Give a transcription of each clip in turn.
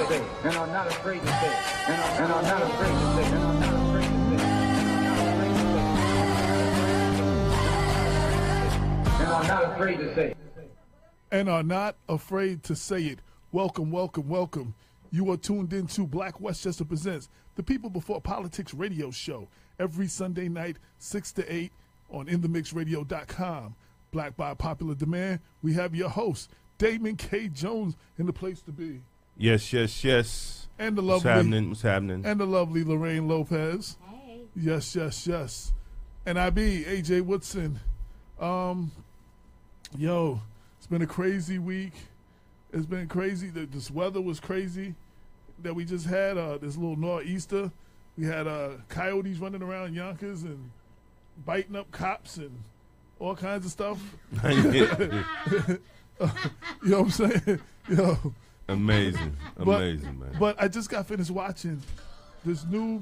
say, and I'm not afraid to say, and I'm not afraid to say, and I'm not afraid to say, and I'm not afraid to say, and are not afraid to say it. Welcome, welcome, welcome. You are tuned into Black Westchester Presents, the People Before Politics radio show, every Sunday night, 6 to 8 on InTheMixRadio.com. Black by popular demand. We have your host, Damon K. Jones, in the place to be. Yes, yes, yes. And the lovely, What's happening? And the lovely Lorraine Lopez. Hey. Yes, yes, yes. And I be AJ Woodson. Yo, it's been a crazy week. It's been crazy. This weather was crazy that we just had. This little nor'easter. We had coyotes running around Yonkers and biting up cops and all kinds of stuff. You know what I'm saying? Yo. Amazing, man. But I just got finished watching this new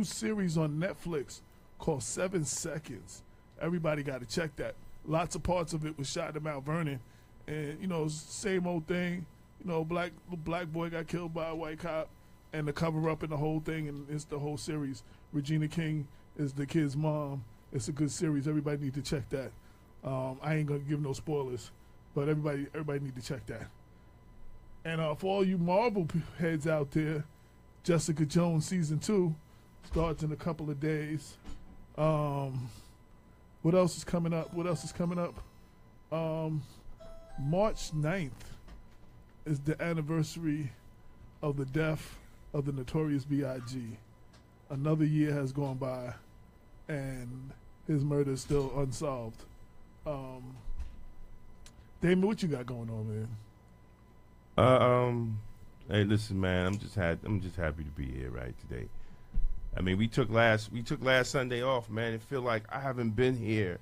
series on Netflix called 7 Seconds. Everybody got to check that. Lots of parts of it was shot in Mount Vernon. And, you know, same old thing. You know, black boy got killed by a white cop, and the cover up and the whole thing, and it's the whole series. Regina King is the kid's mom. It's a good series. Everybody need to check that. I ain't gonna give no spoilers, but everybody need to check that. And for all you Marvel heads out there, Jessica Jones season 2 starts in a couple of days. What else is coming up? March 9th is the anniversary of the death of the Notorious B.I.G. Another year has gone by, and his murder is still unsolved. Damon, what you got going on, man? Hey, listen, man. I'm just happy to be here right today. I mean, we took last Sunday off, man. It feel like I haven't been here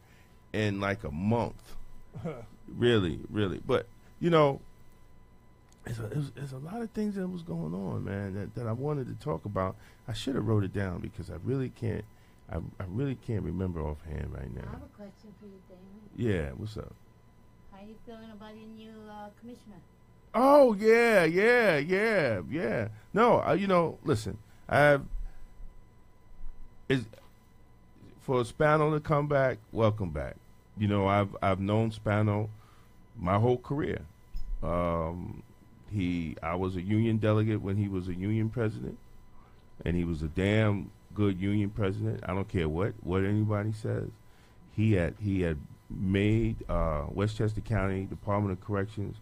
in like a month. Really. But, you know, there's a lot of things that was going on, man, that I wanted to talk about. I should have wrote it down because I really can't remember offhand right now. I have a question for you, Damon. Yeah, what's up? How are you feeling about your new commissioner? Oh, yeah. No, you know, listen, for Spano to come back, welcome back. You know, I've known Spano my whole career. I was a union delegate when he was a union president, and he was a damn good union president. I don't care what anybody says. He had made Westchester County Department of Corrections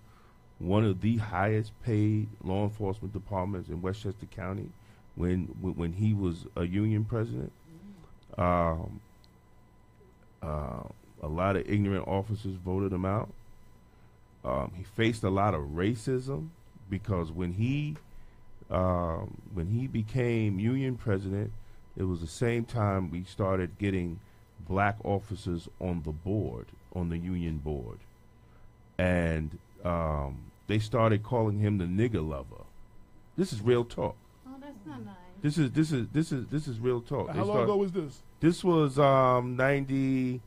one of the highest paid law enforcement departments in Westchester County when he was a union president. A lot of ignorant officers voted him out. He faced a lot of racism because when he became union president, it was the same time we started getting black officers on the union board, and they started calling him the nigger lover. This is real talk. Oh, that's not nice. This is real talk. How long ago was this? This was 90.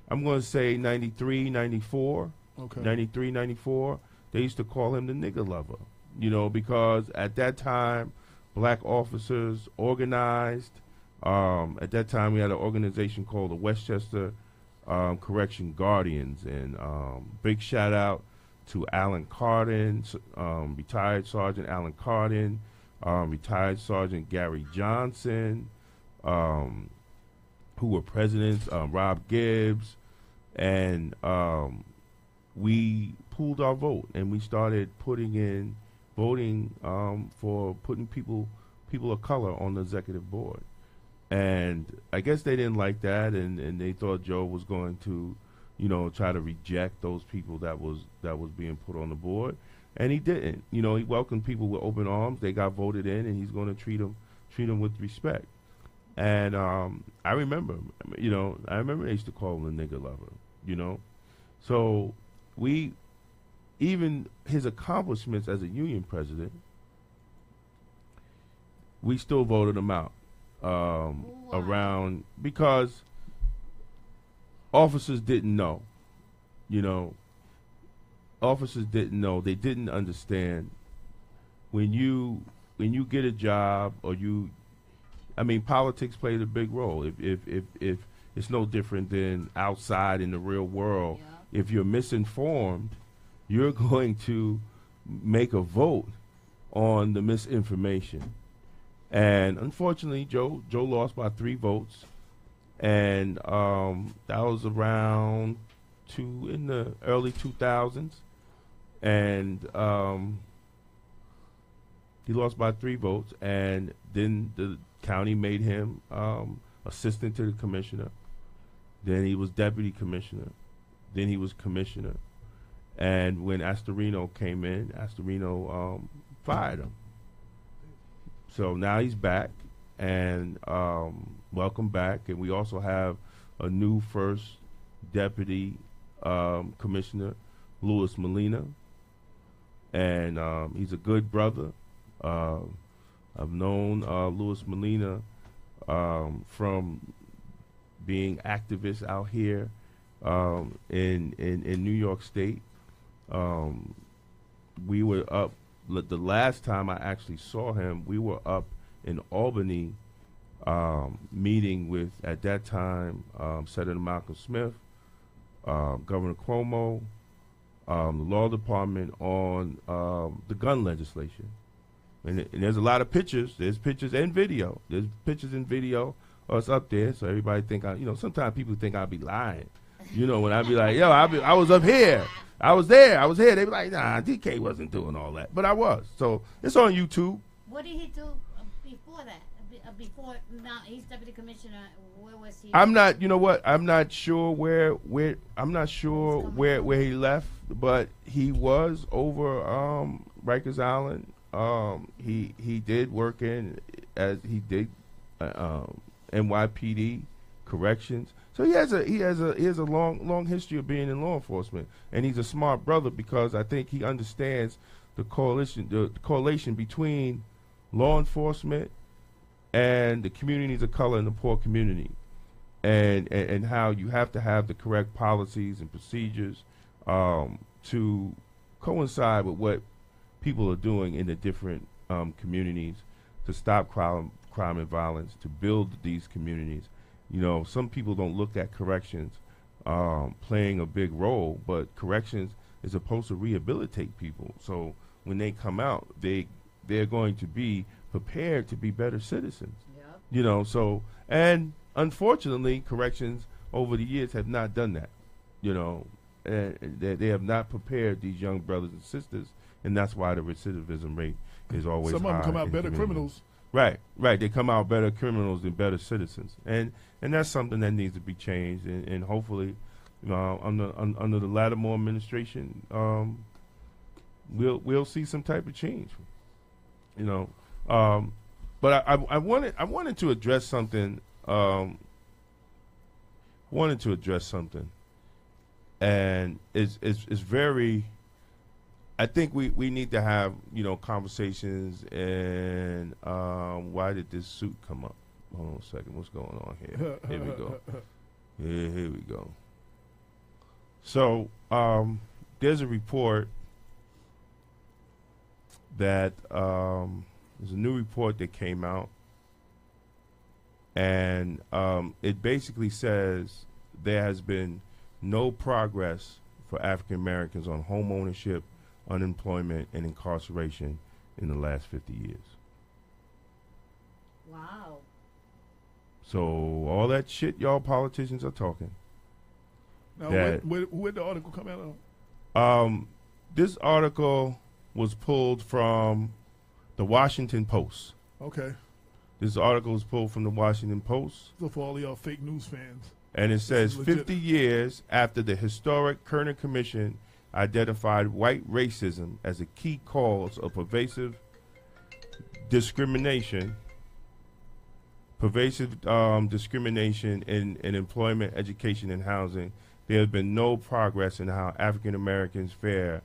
I'm going to say 93, 94. Okay. 93, 94. They used to call him the nigger lover, you know, because at that time, black officers organized. At that time, we had an organization called the Westchester Correction Guardians, and big shout out to Alan Cardin, retired Sergeant Alan Cardin, retired Sergeant Gary Johnson, who were presidents, Rob Gibbs, and we pooled our vote, and we started voting for putting people of color on the executive board. And I guess they didn't like that, and they thought Joe was going to, you know, try to reject those people that was being put on the board, and he didn't. You know, he welcomed people with open arms. They got voted in, and he's going to treat them with respect. And I remember they used to call him the nigger lover. You know, so even his accomplishments as a union president, we still voted him out. Around because officers didn't know, you know. Officers didn't know. They didn't understand when you get a job or politics plays a big role. If it's no different than outside in the real world. Yeah. If you're misinformed, you're going to make a vote on the misinformation. And unfortunately, Joe lost by 3 votes, and that was around in the early 2000s, and he lost by 3 votes, and then the county made him assistant to the commissioner. Then he was deputy commissioner. Then he was commissioner. And when Astorino came in, Astorino fired him. So now he's back, and welcome back. And we also have a new first deputy commissioner, Louis Molina. And he's a good brother. I've known Louis Molina from being activists out here in New York State. We were up, the last time I actually saw him, we were up in Albany meeting with, at that time, Senator Malcolm Smith, Governor Cuomo, the law department on the gun legislation. And there's a lot of pictures. There's pictures and video. There's pictures and video of us up there. So everybody think sometimes people think I'll be lying. When I be like, yo, I was up here. I was there. They be like, nah, DK wasn't doing all that. But I was. So it's on YouTube. What did he do before that? Before now he's deputy commissioner, where was he? I'm not, I'm not sure where he left, but he was over Rikers Island. He did work NYPD corrections. So he has a long history of being in law enforcement, and he's a smart brother because I think he understands the correlation between law enforcement and the communities of color and the poor community, and how you have to have the correct policies and procedures to coincide with what people are doing in the different communities to stop crime and violence, to build these communities. Some people don't look at corrections playing a big role, but corrections is supposed to rehabilitate people. So when they come out, they're going to be prepared to be better citizens. Yep. And unfortunately, corrections over the years have not done that. And they have not prepared these young brothers and sisters, and that's why the recidivism rate is always high. Some of them come out in better communities. criminals. Right. They come out better criminals than better citizens, and that's something that needs to be changed. And hopefully, under the Lattimore administration, we'll see some type of change. But I wanted to address something. And it's very. I think we need to have conversations. And why did this suit come up? Hold on a second. What's going on here? Here we go. Here we go. So there's a report that there's a new report that came out, and it basically says there has been no progress for African Americans on home ownership, unemployment, and incarceration in the last 50 years. Wow. So all that shit y'all politicians are talking. Now, where the article come out of? This article was pulled from the Washington Post. Okay. This article was pulled from the Washington Post. So for all y'all fake news fans. And it says is legit. 50 years after the historic Kerner Commission identified white racism as a key cause of pervasive discrimination in employment, education, and housing, there has been no progress in how African Americans fare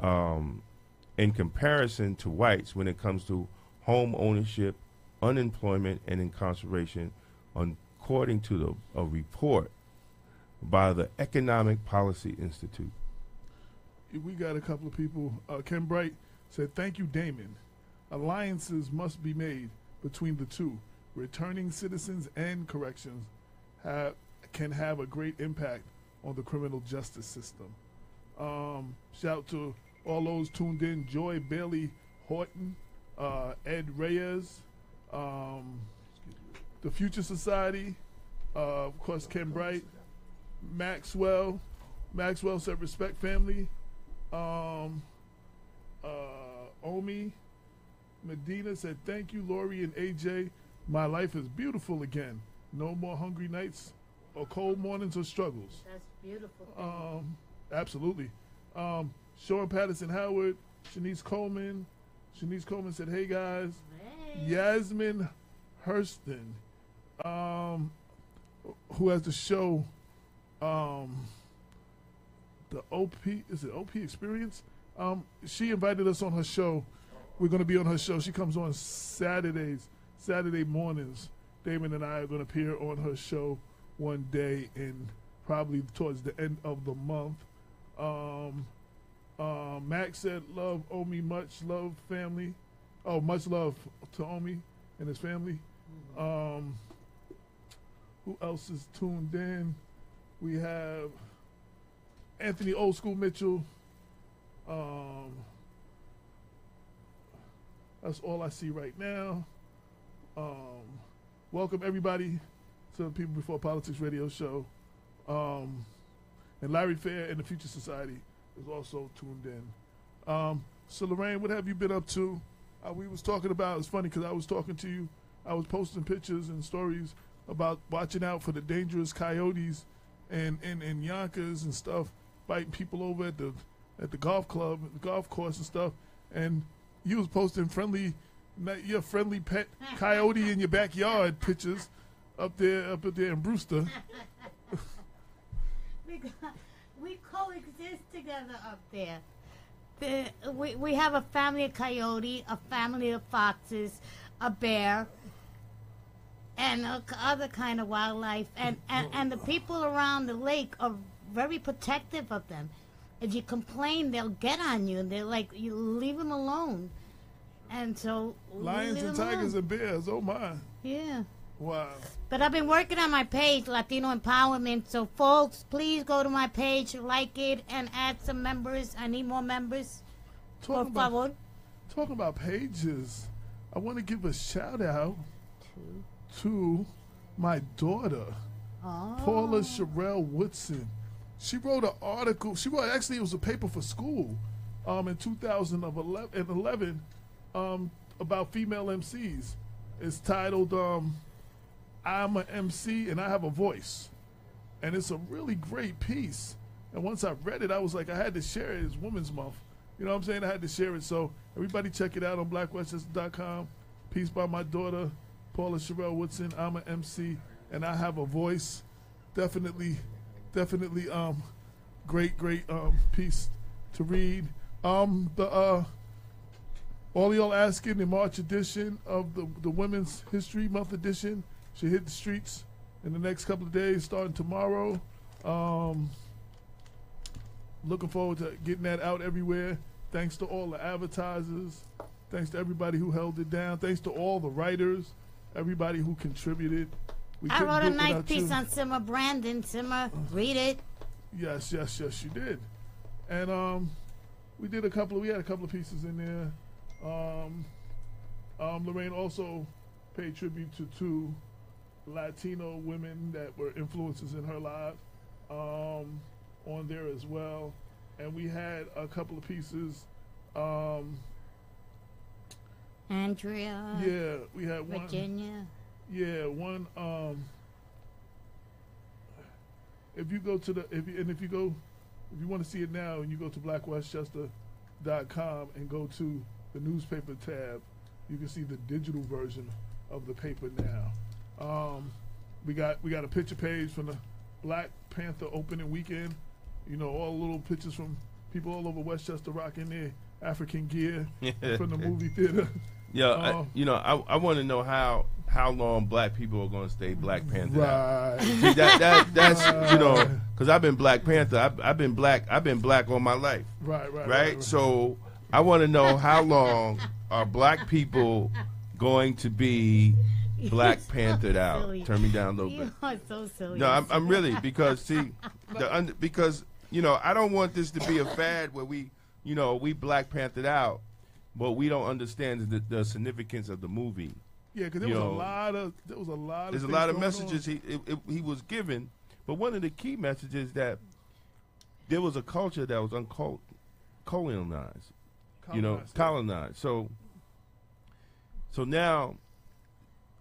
in comparison to whites when it comes to home ownership, unemployment, and incarceration, according to a report by the Economic Policy Institute. We got a couple of people. Ken Bright said, "Thank you, Damon. alliances must be made between the two. Returning citizens and corrections can have a great impact on the criminal justice system. Shout to all those tuned in: Joy Bailey Horton, Ed Reyes, the Future Society, of course Ken Bright, Maxwell said respect family, Omi Medina said thank you Lori and AJ, my life is beautiful again, no more hungry nights or cold mornings or struggles. That's beautiful. Absolutely. Sean Patterson Howard, Shanice Coleman said, hey guys. Hey. Yasmin Hurston, who has the show, the OP, is it OP Experience? She invited us on her show. We're going to be on her show. She comes on Saturday mornings. Damon and I are going to appear on her show one day in probably towards the end of the month. Max said, love Omi, much love family. Oh, much love to Omi and his family. Who else is tuned in? We have Anthony Old School Mitchell. That's all I see right now. Welcome everybody to the People Before Politics radio show. And Larry Fair and the Future Society is also tuned in. So Lorraine, what have you been up to? We was talking about, it's funny because I was talking to you, I was posting pictures and stories about watching out for the dangerous coyotes and Yonkers and stuff, biting people over at the golf club, the golf course and stuff. And you was posting your friendly pet coyote in your backyard pictures up there in Brewster. We coexist together up there. We have a family of coyote, a family of foxes, a bear, and other kind of wildlife. And the people around the lake are very protective of them. If you complain, they'll get on you, and they're like, you leave them alone. And so lions and tigers and bears. Oh my! Yeah. Wow. But I've been working on my page, Latino Empowerment. So folks, please go to my page, like it, and add some members. I need more members. Talking about pages, I want to give a shout out to my daughter, Paula Sherelle Woodson. She wrote an article. Actually, it was a paper for school in 2011 about female MCs. It's titled I'm an MC and I Have a Voice. And it's a really great piece. And once I read it, I was like, I had to share it. It's Women's Month. You know what I'm saying? I had to share it. So everybody check it out on blackwestchester.com. Piece by my daughter, Paula Sherelle Woodson. I'm an MC and I Have a Voice. Definitely great piece to read. All y'all asking, the March edition of the Women's History Month edition should hit the streets in the next couple of days, starting tomorrow. Looking forward to getting that out everywhere. Thanks to all the advertisers. Thanks to everybody who held it down. Thanks to all the writers, everybody who contributed. I wrote a nice piece on Simmer Brandon. Simmer, read it. Yes, you did. And we had a couple of pieces in there. Lorraine also paid tribute to two Latino women that were influences in her life on there as well. And we had a couple of pieces. Andrea. Yeah, we had Virginia. Yeah, one. If you want to see it now, and you go to blackwestchester.com and go to the newspaper tab, you can see the digital version of the paper now. We got a picture page from the Black Panther opening weekend. You know, all little pictures from people all over Westchester rocking their African gear from the movie theater. Yeah, I want to know how long black people are going to stay Black Panther. Right. See, that's because I've been Black Panther. I've been black all my life. Right. So I want to know how long are black people going to be Black Panthered out? silly. Turn me down a little You bit. are so silly. No, I'm really, because see, because I don't want this to be a fad where we Black Panthered out, but we don't understand the significance of the movie. Yeah, because there was a lot of There's a things lot of going messages on. he was given, but one of the key messages that there was a culture that was colonized. Colonized. So now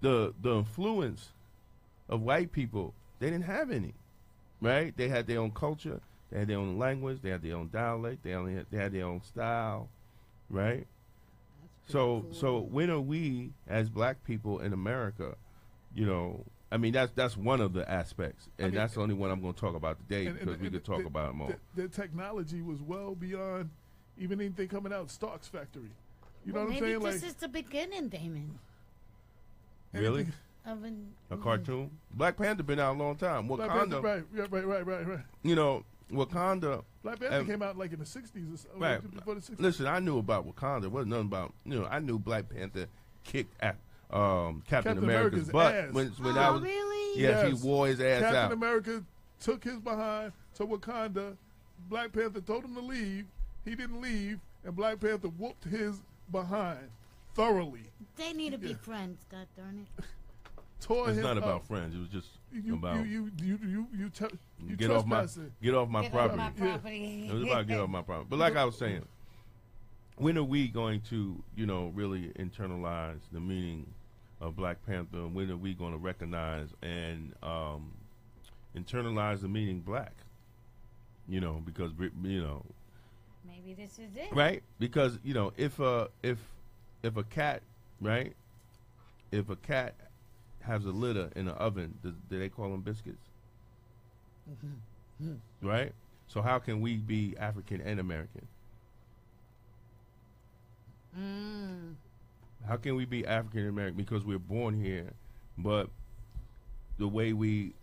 the influence of white people, they didn't have any, right? They had their own culture, they had their own language, they had their own dialect, they had their own style, right? So when are we as black people in America, I mean that's one of the aspects, and that's the only one I'm going to talk about today, because we could talk about it more. The technology was well beyond even anything coming out Stark's factory. You know what I'm maybe saying? this is the beginning, Damon. Really? Of A cartoon? Black Panther been out a long time. Black Wakanda, Panther, right. Wakanda. Black Panther came out like in the 60s or so. Right. Before the 60s. Listen, I knew about Wakanda. It wasn't nothing about, I knew Black Panther kicked at Captain America's butt. ass. When Oh, I was, really? yes, Yes. he wore his ass Captain out. America took his behind to Wakanda. Black Panther told him to leave. He didn't leave, and Black Panther whooped his behind thoroughly. They need to be friends, god darn it. Tore It's him not up. about friends. It was just about you get off my trespassing. get off my Get property. off my property. It was about get off my property. But like I was saying, when are we going to, really internalize the meaning of Black Panther? And when are we going to recognize and internalize the meaning black? Because Maybe this is it. right? Because if a cat, right? If a cat has a litter in the oven, do they call them biscuits? Right? So how can we be African and American? How can we be African and American? Because we're born here, but the way we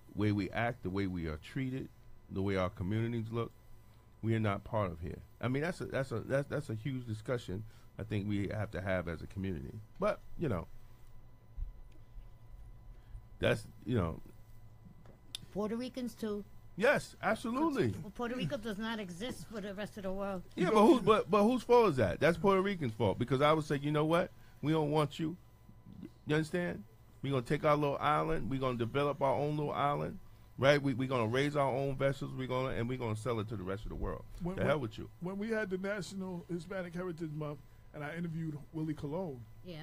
act, the way we are treated, the way our communities look, we are not part of here. I mean, that's a huge discussion I think we have to have as a community. But that's Puerto Ricans too. yes, absolutely. Well, Puerto Rico does not exist for the rest of the world. Yeah, but whose fault is that? That's Puerto Rican's fault, because I would say, you know what? We don't want you. You understand? We're gonna take our little island. We're gonna develop our own little island, right? We're gonna raise our own vessels. We're gonna sell it to the rest of the world. The hell with you. When we had the National Hispanic Heritage Month, and I interviewed Willie Colon, Yeah.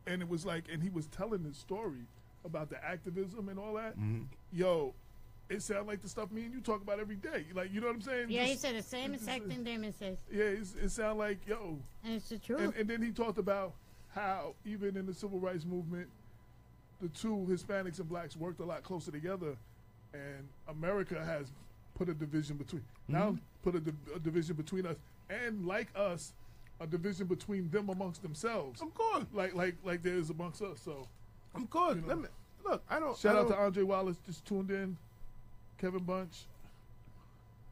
and it was like, and he was telling his story about the activism and all that. Mm-hmm. Yo, it sounded like the stuff me and you talk about every day. Like, you know what I'm saying? Yeah, he Just- said the same exact thing Damon says. Yeah, it sounded like, yo. And it's the truth. And then he talked about how even in the civil rights movement, the two Hispanics and blacks worked a lot closer together, and America has put a division between a division between us, and like us, a division between them amongst themselves. I'm good. Like there is amongst us. So I'm good. You know. Let me look. I don't. shout I out don't, to Andre Wallace, just tuned in. Kevin Bunch.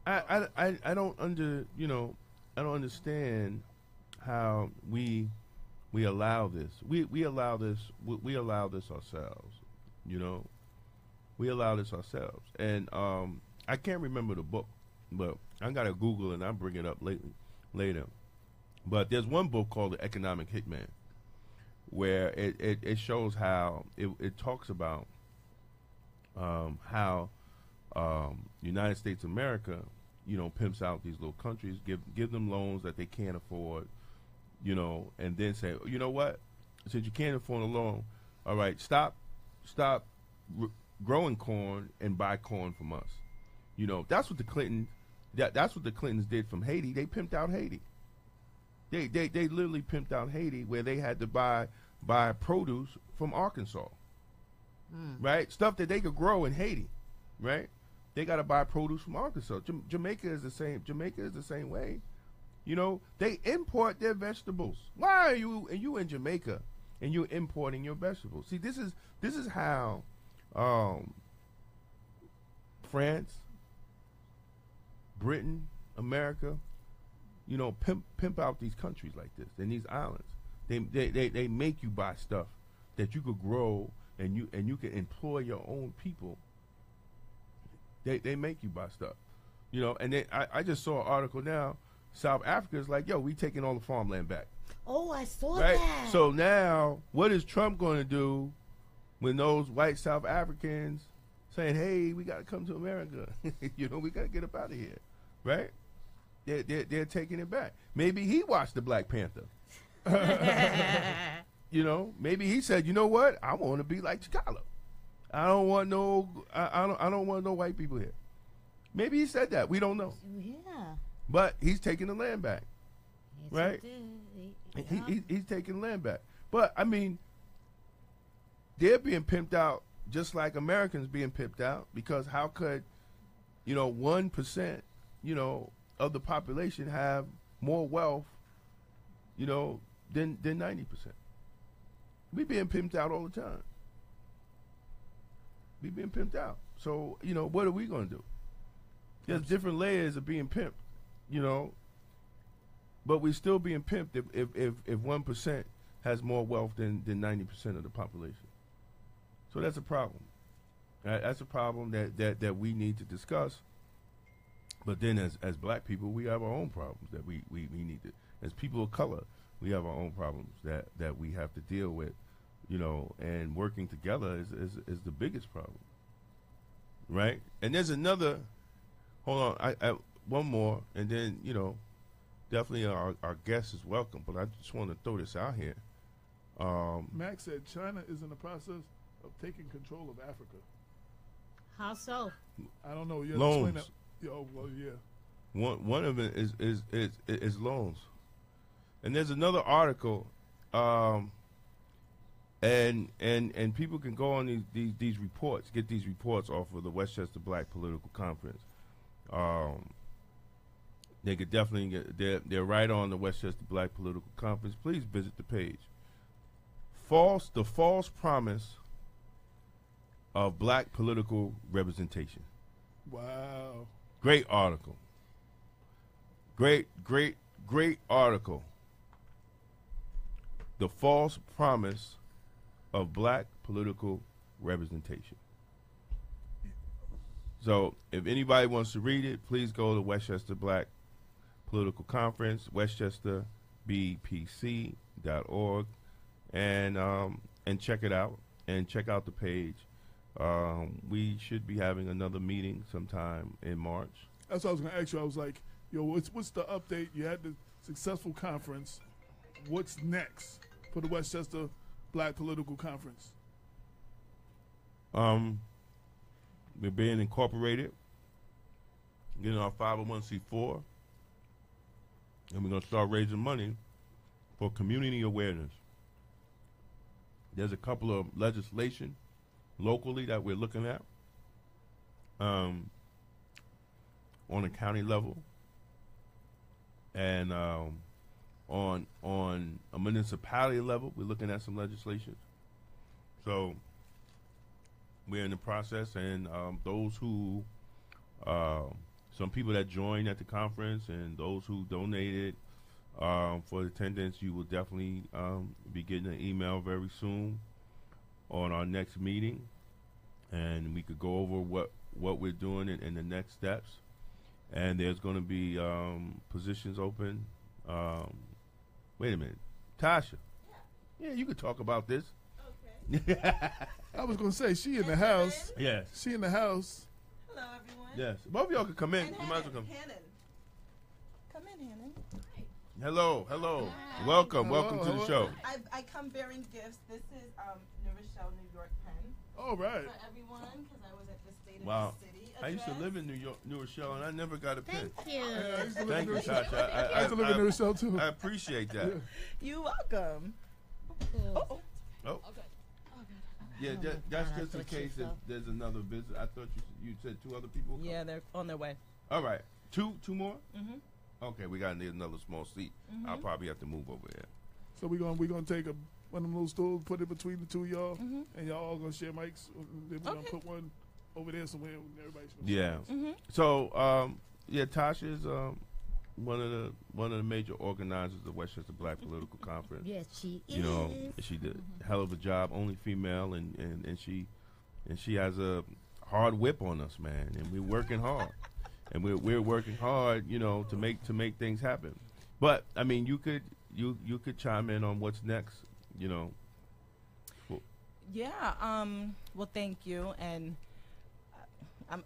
I don't I don't understand how we allow this. We allow this. We allow this ourselves. We allow this ourselves. And I can't remember the book, but I gotta Google it and I'll bring it up later. But there's one book called The Economic Hitman, where it shows how it talks about how United States of America, pimps out these little countries, give them loans that they can't afford, and then say, you know what, since you can't afford a loan, all right, stop growing corn and buy corn from us. That's what the Clintons did from Haiti. They pimped out Haiti. They literally pimped out Haiti, where they had to buy produce from Arkansas, right? Stuff that they could grow in Haiti, right? They got to buy produce from Arkansas. Jamaica is the same. Jamaica is the same way. They import their vegetables. Why are you in Jamaica and you're importing your vegetables? See, this is how France, Britain, America, pimp out these countries like this and these islands. They make you buy stuff that you could grow and you can employ your own people. They make you buy stuff, you know. And I just saw an article now. South Africa is like, yo, we taking all the farmland back. Oh, I saw Right. that. So now, what is Trump going to do when those white South Africans saying, "Hey, we got to come to America. You know, we got to get up out of here." Right? They're taking it back. Maybe he watched the Black Panther. You know, maybe he said, "You know what? I want to be like T'Challa. I don't want no I don't want no white people here." Maybe he said that. We don't know. Yeah. But he's taking the land back. Yes, Right? He's taking land back. But I mean, they're being pimped out just like Americans being pimped out, because how could, 1%, of the population have more wealth, than 90%? We being pimped out all the time. We being pimped out. So, what are we going to do? There's different layers of being pimped, but we still being pimped if 1% has more wealth than 90% of the population. So that's a problem. That's a problem that we need to discuss. But then as black people, we have our own problems that we need to, as people of color, we have our own problems that we have to deal with, and working together is the biggest problem. Right? And there's another, hold on, I one more, and then, definitely our guest is welcome, but I just want to throw this out here. Max said China is in the process of taking control of Africa. How so? I don't know. You Loans. explain that. Oh, well, yeah. One of it is loans, and there's another article, and people can go on these reports, get these reports off of the Westchester Black Political Conference. They could definitely get. They're right on the Westchester Black Political Conference. Please visit the page. The false promise of black political representation. Wow. Great article. Great article. The false promise of black political representation. So if anybody wants to read it, please go to Westchester Black Political Conference, westchesterbpc.org, and check it out, and check out the page. We should be having another meeting sometime in March. That's what I was going to ask you. I was like, yo, what's the update? You had the successful conference. What's next for the Westchester Black Political Conference? We're being incorporated, getting our 501c4, and we're going to start raising money for community awareness. There's a couple of legislation locally that we're looking at on a county level, and on a municipality level, we're looking at some legislation. So we're in the process, and those who, some people that joined at the conference and those who donated for attendance, you will definitely be getting an email very soon on our next meeting, and we could go over what we're doing in the next steps. And there's going to be positions open. Wait a minute, Tasha. Yeah, you could talk about this. Okay. I was going to say, she in the house. Yes. She in the house. Hello, everyone. Yes. Both of y'all could come in. And You might as well come. Hanan. Come in, Hanan. Hello. Welcome Hello, to the hello. show. I come bearing gifts. This is New Rochelle, New York pen All right. for everyone because I was at the State Wow. of the City I used to address. live in New Rochelle, and I never got a pen. Thank you. Yeah, I used to live Thank in you, New Rochelle. Tasha. I used to live in New Rochelle, too. I appreciate that. You're welcome. Oh, Oh. Yeah, that's just in case if there's another visit. I thought you said two other people. yeah, they're on their way. All right, two more. Mhm. Okay, we gotta need another small seat. I'll probably have to move over there. So we're gonna take one of them little stools, put it between the two of y'all, and y'all all gonna share mics. Then we're gonna Okay. put one over there somewhere. And everybody's gonna Yeah. Mhm. So, yeah, Tasha's one of the major organizers of the Westchester Black Political Conference. Yes, she is. You know, she did a hell of a job. Only female, and she has a hard whip on us, man. And we're working hard, and we're working hard, you know, to make things happen. But I mean, you could chime in on what's next, you know. Yeah. Well, thank you, and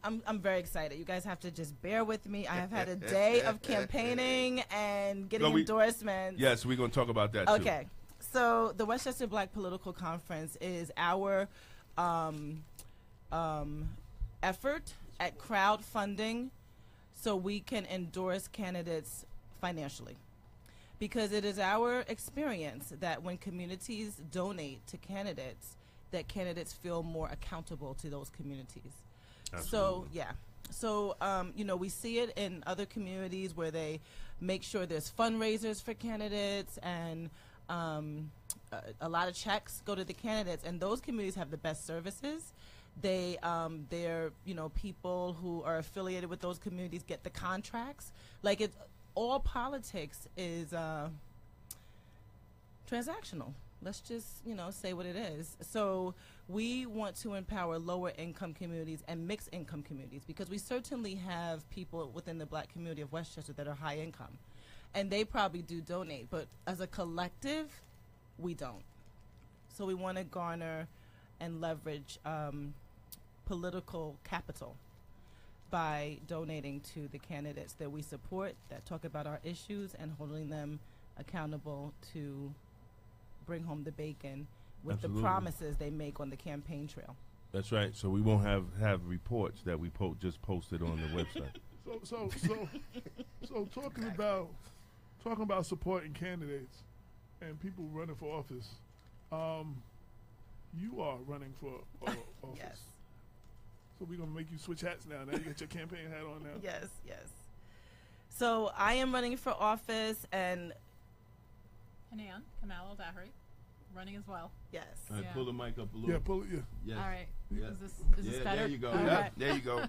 I'm very excited. You guys have to just bear with me. I have had a day of campaigning and getting endorsements. Yes, we're going to talk about that too. Okay. So the Westchester Black Political Conference is our effort at crowdfunding so we can endorse candidates financially. Because it is our experience that when communities donate to candidates, that candidates feel more accountable to those communities. Absolutely. So, yeah. So, you know, we see it in other communities where they make sure there's fundraisers for candidates, and a lot of checks go to the candidates, and those communities have the best services. They're, you know, people who are affiliated with those communities get the contracts. Like, it's all politics is transactional. Let's just, you know, say what it is. So we want to empower lower income communities and mixed income communities, because we certainly have people within the black community of Westchester that are high income, and they probably do donate, but as a collective, we don't. So we want to garner and leverage political capital by donating to the candidates that we support, that talk about our issues, and holding them accountable to bring home the bacon with Absolutely. the promises they make on the campaign trail. That's right. So we won't have reports that we just posted on the website. So talking about supporting candidates and people running for office, you are running for office. Yes. So we're gonna make you switch hats now. Now you got your campaign hat on now. Yes, yes. So I am running for office, and Hanan Kamal Eldahry, running as well. yes. All right, Yeah. pull the mic up a little. Yeah, pull it. Yeah. Yes. All right. Yeah. Is this Yeah, better? there you go. Okay. Yeah, there you go.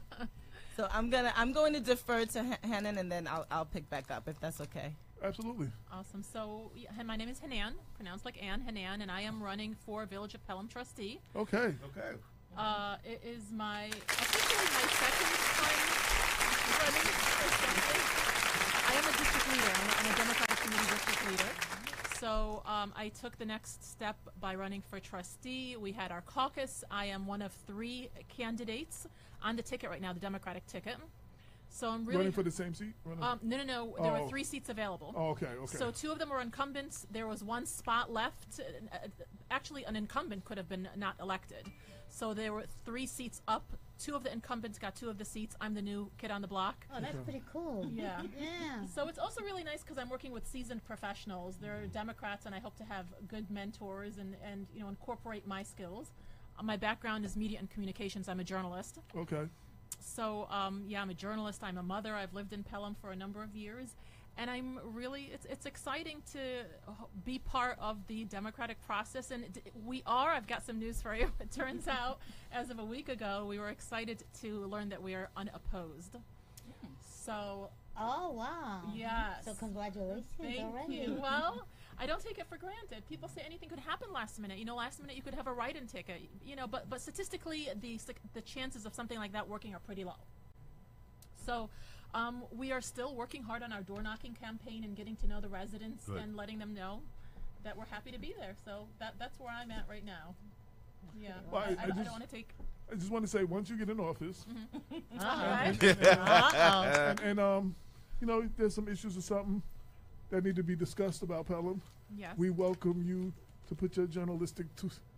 So I'm going to defer to Hanan, and then I'll pick back up if that's okay. Absolutely. Awesome. So my name is Hanan, pronounced like Ann, Hanan, and I am running for Village of Pelham Trustee. Okay. Okay. It is officially my second time running for something. I am a district leader. I'm a Democratic Committee district leader. So I took the next step by running for trustee. We had our caucus. I am one of 3 candidates on the ticket right now, the Democratic ticket. So I'm really Running for the same seat? no. There were 3 seats available. Oh, okay. So 2 of them were incumbents. There was 1 spot left. Actually, an incumbent could have been not elected. So there were 3 seats up. 2 of the incumbents got 2 of the seats. I'm the new kid on the block. Oh, that's pretty cool. Yeah. Yeah. So it's also really nice because I'm working with seasoned professionals. They're Democrats, and I hope to have good mentors and you know, incorporate my skills. My background is media and communications. I'm a journalist. Okay. So, yeah, I'm a journalist. I'm a mother. I've lived in Pelham for a number of years. And I'm really, it's exciting to be part of the democratic process. And I've got some news for you. It turns out, as of a week ago, we were excited to learn that we are unopposed. So, Oh, wow. yes. So congratulations Thank already. you. Well, I don't take it for granted. People say anything could happen last minute. You know, last minute you could have a write-in ticket. You know, but statistically, the chances of something like that working are pretty low. So, we are still working hard on our door-knocking campaign and getting to know the residents Good. and letting them know that we're happy to be there. So that's where I'm at right now. Yeah, Well, I don't want to take. I just want to say, once you get in office, All right. and you know, there's some issues or something that need to be discussed about Pelham. Yes. We welcome you to put your journalistic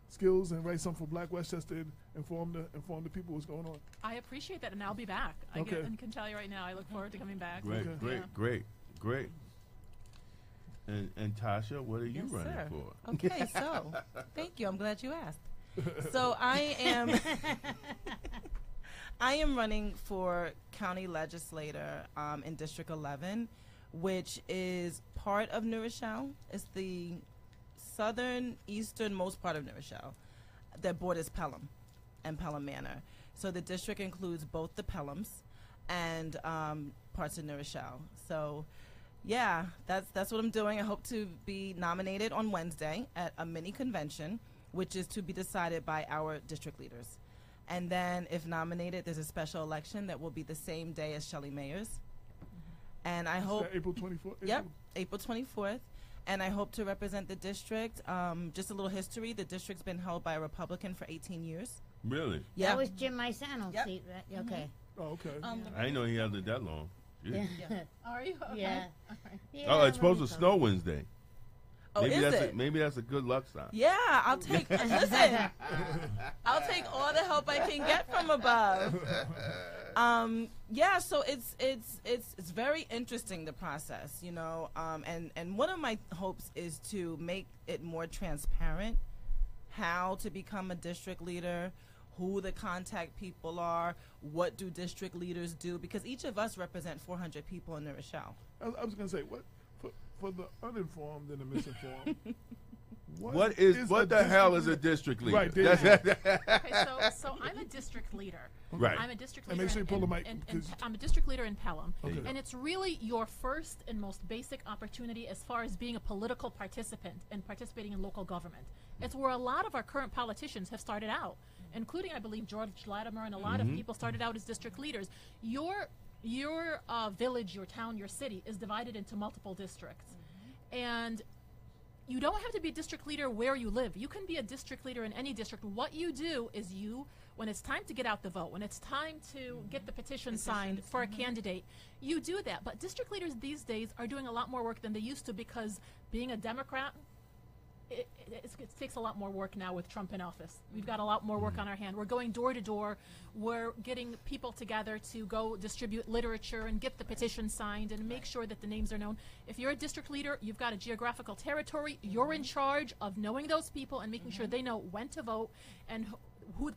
skills and write something for Black Westchester and inform the people what's going on. I appreciate that, and I'll be back. Okay. I can tell you right now, I look forward to coming back. Great, Okay. great. And Tasha, what are you Yes, running sir. for? Okay, so thank you. I'm glad you asked. So I am running for county legislator in District 11, which is part of New Rochelle. It's the southern easternmost part of New Rochelle that borders Pelham and Pelham Manor. So the district includes both the Pelhams and parts of New Rochelle. So Yeah, that's what I'm doing. I hope to be nominated on Wednesday at a mini convention, which is to be decided by our district leaders. And then, if nominated, there's a special election that will be the same day as Shelley Mayer's. And I hope April 24th. Yep, April 24th. And I hope to represent the district. Just a little history: the district's been held by a Republican for 18 years. Really? Yeah. That was Jim Maisano's Yep. seat, right? Okay. Oh, okay. I didn't know he had it that long. Jeez. Yeah. Are you? Okay. Yeah. All right. Yeah, Oh, it's supposed to let me snow Wednesday. Oh, Maybe is that's it? maybe that's a good luck sign. Yeah, I'll take. Listen, I'll take all the help I can get from above. Yeah, so it's very interesting, the process, you know. And one of my hopes is to make it more transparent how to become a district leader, who the contact people are, what do district leaders do, because each of us represent 400 people in New Rochelle. I was going to say, what for the uninformed and the misinformed, What a the hell district is a leader? district leader? Right, there you Okay, so I'm a district leader. Right. I'm a district And leader. make sure you pull the mic, and 'cause- I'm a district leader in Pelham. Okay. And it's really your first and most basic opportunity as far as being a political participant and participating in local government. It's where a lot of our current politicians have started out, including, I believe, George Latimer, and a lot of people started out as district leaders. Your village, your town, your city is divided into multiple districts. And you don't have to be a district leader where you live. You can be a district leader in any district. What you do is when it's time to get out the vote, when it's time to get the petition signed for a candidate, you do that. But district leaders these days are doing a lot more work than they used to, because being a Democrat, it takes a lot more work now with Trump in office. We've got a lot more work on our hand. We're going door to door. We're getting people together to go distribute literature and get the petition signed and make sure that the names are known. If you're a district leader, you've got a geographical territory. You're in charge of knowing those people and making sure they know when to vote and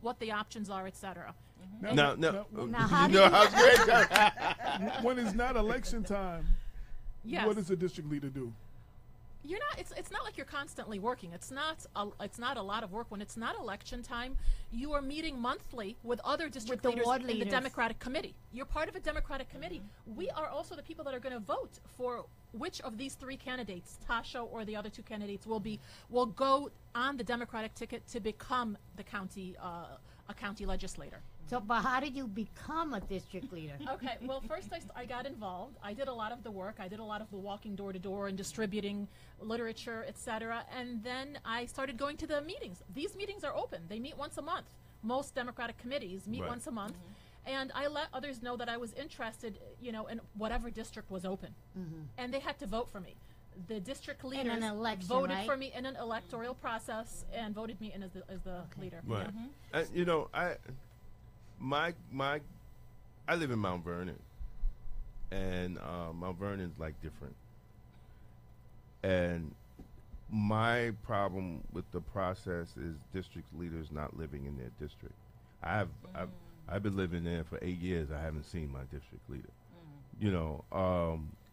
what the options are, etc. Now, No. how You do know you- how great. when it's not election time, Yes. what does a district leader do? You're not. It's not like you're constantly working. It's not a lot of work. When it's not election time, you are meeting monthly with other district the leaders ward in the leaders. Democratic committee. You're part of a Democratic committee. We are also the people that are going to vote for which of these three candidates, Tasha or the other two candidates, will go on the Democratic ticket to become the county a county legislator. So, but how did you become a district leader? Okay, well, first I got involved. I did a lot of the work. I did a lot of the walking door to door and distributing literature, etc. And then I started going to the meetings. These meetings are open. They meet once a month. Most Democratic committees meet Right. once a month. And I let others know that I was interested, in whatever district was open. And they had to vote for me. The district leaders an election, voted right? for me in an electoral process and voted me in as the leader. Right. I live in Mount Vernon, and Mount Vernon's like different. And my problem with the process is district leaders not living in their district. I've been living there for 8 years. I haven't seen my district leader.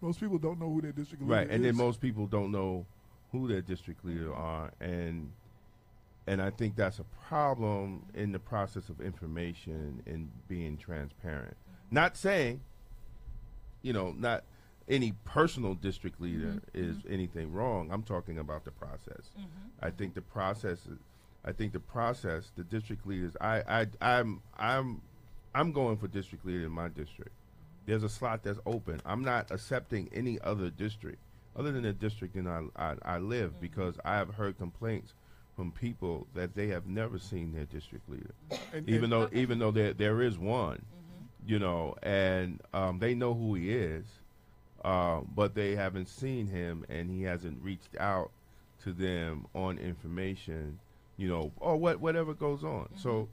Most people don't know who their district leader Right, is. and then most people don't know who their district leader are, and I think that's a problem in the process of information and being transparent. Not saying, not any personal district leader is anything wrong. I'm talking about the process. I think the process, the district leaders. I'm going for district leader in my district. There's a slot that's open. I'm not accepting any other district other than the district in I live, because I have heard complaints from people that they have never seen their district leader, even though there is one, and they know who he is, but they haven't seen him, and he hasn't reached out to them on information, or whatever goes on. So,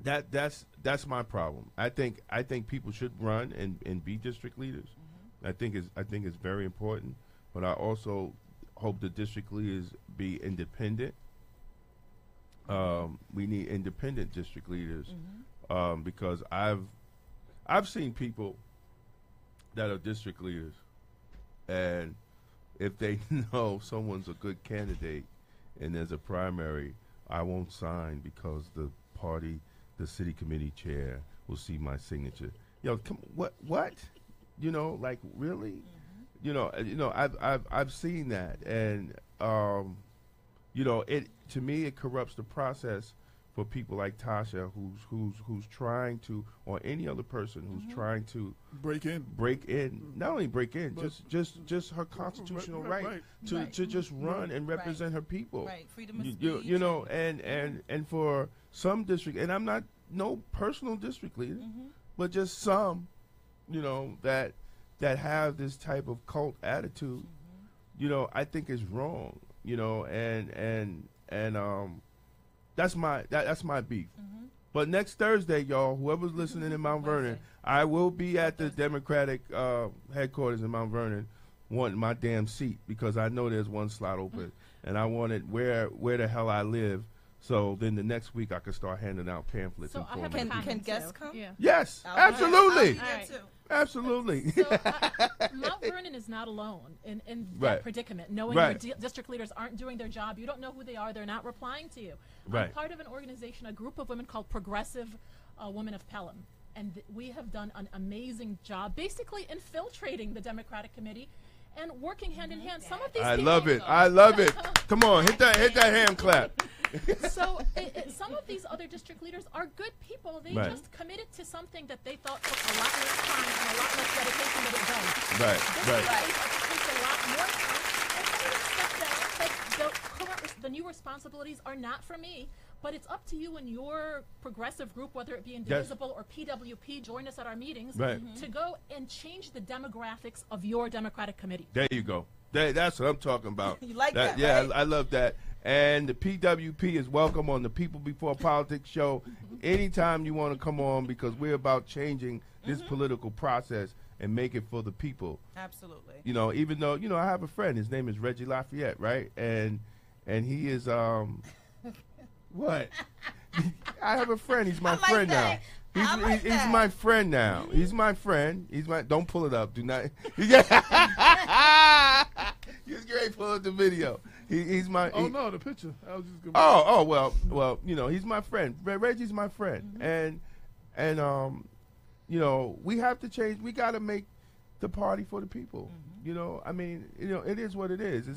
that's my problem. I think people should run and be district leaders. I think it's very important, but I also hope the district leaders be independent. We need independent district leaders, because I've seen people that are district leaders, and if they know someone's a good candidate and there's a primary, I won't sign because the city committee chair will see my signature. What? You know, like really, you know, I've seen that, and you know, it to me it corrupts the process for people like Tasha, who's trying to, or any other person who's trying to break in, not only break in, But- just her constitutional right, right, right. to just run and represent her people. Right, freedom of speech. You know, and for some district, and I'm not no personal district leader, but just some, you know, that have this type of cult attitude, you know, I think is wrong. You know, and that's my beef. But next Thursday, y'all, whoever's listening in Mount Vernon, I will be at the Democratic headquarters in Mount Vernon, wanting my damn seat because I know there's one slot open, and I wanted where the hell I live. So then the next week I could start handing out pamphlets. So and I have forming a people. Can guests come? Yeah. Yes, I'll be absolutely, there Alright. too. absolutely. So Mount Vernon is not alone in Right. that predicament. Knowing Right. your district leaders aren't doing their job, you don't know who they are. They're not replying to you. I'm Right. part of an organization, a group of women called Progressive Women of Pelham, and we have done an amazing job, basically infiltrating the Democratic Committee and working hand in hand. Some of these I people, love it. I love it. Come on, hit that hand clap. So some of these other district leaders are good people. They Right. just committed to something that they thought took a lot less time and a lot less dedication than it does. Right, This right. takes a lot more time. And some of them step down, but the new responsibilities are not for me. But it's up to you and your progressive group, whether it be Indivisible or PWP, join us at our meetings, Right. to go and change the demographics of your Democratic committee. There you go. That's what I'm talking about. You like that, Yeah, right? I love that. And the PWP is welcome on the People Before Politics show anytime you want to come on, because we're about changing this political process and make it for the people. Absolutely. You know, even though, you know, I have a friend, his name is Reggie Lafayette, right? And he is what? I have a friend. He's my like friend that. I like He's that. my friend now. He's my friend. Don't pull it up. Do not. He's great. Pull up the video. He's my. Oh no, the picture. I was just gonna. Oh, well, you know, he's my friend. Reggie's my friend, and you know, we have to change. We got to make the party for the people. You know, I mean, you know, it is what it is.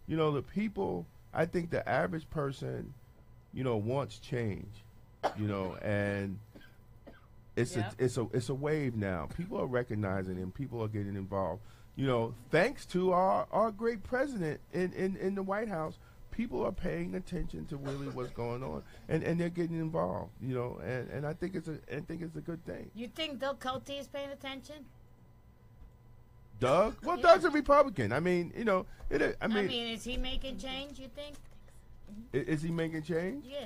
You know, the people. I think the average person, you know, wants change. You know, and it's a wave now. People are recognizing and people are getting involved. You know, thanks to our great president in the White House, people are paying attention to really what's going on, and they're getting involved. You know, and I think it's a good thing. You think Doug Cote is paying attention? Doug, well, Doug's a Republican. I mean, you know, I mean, is he making change? You think? is he making change? Yeah.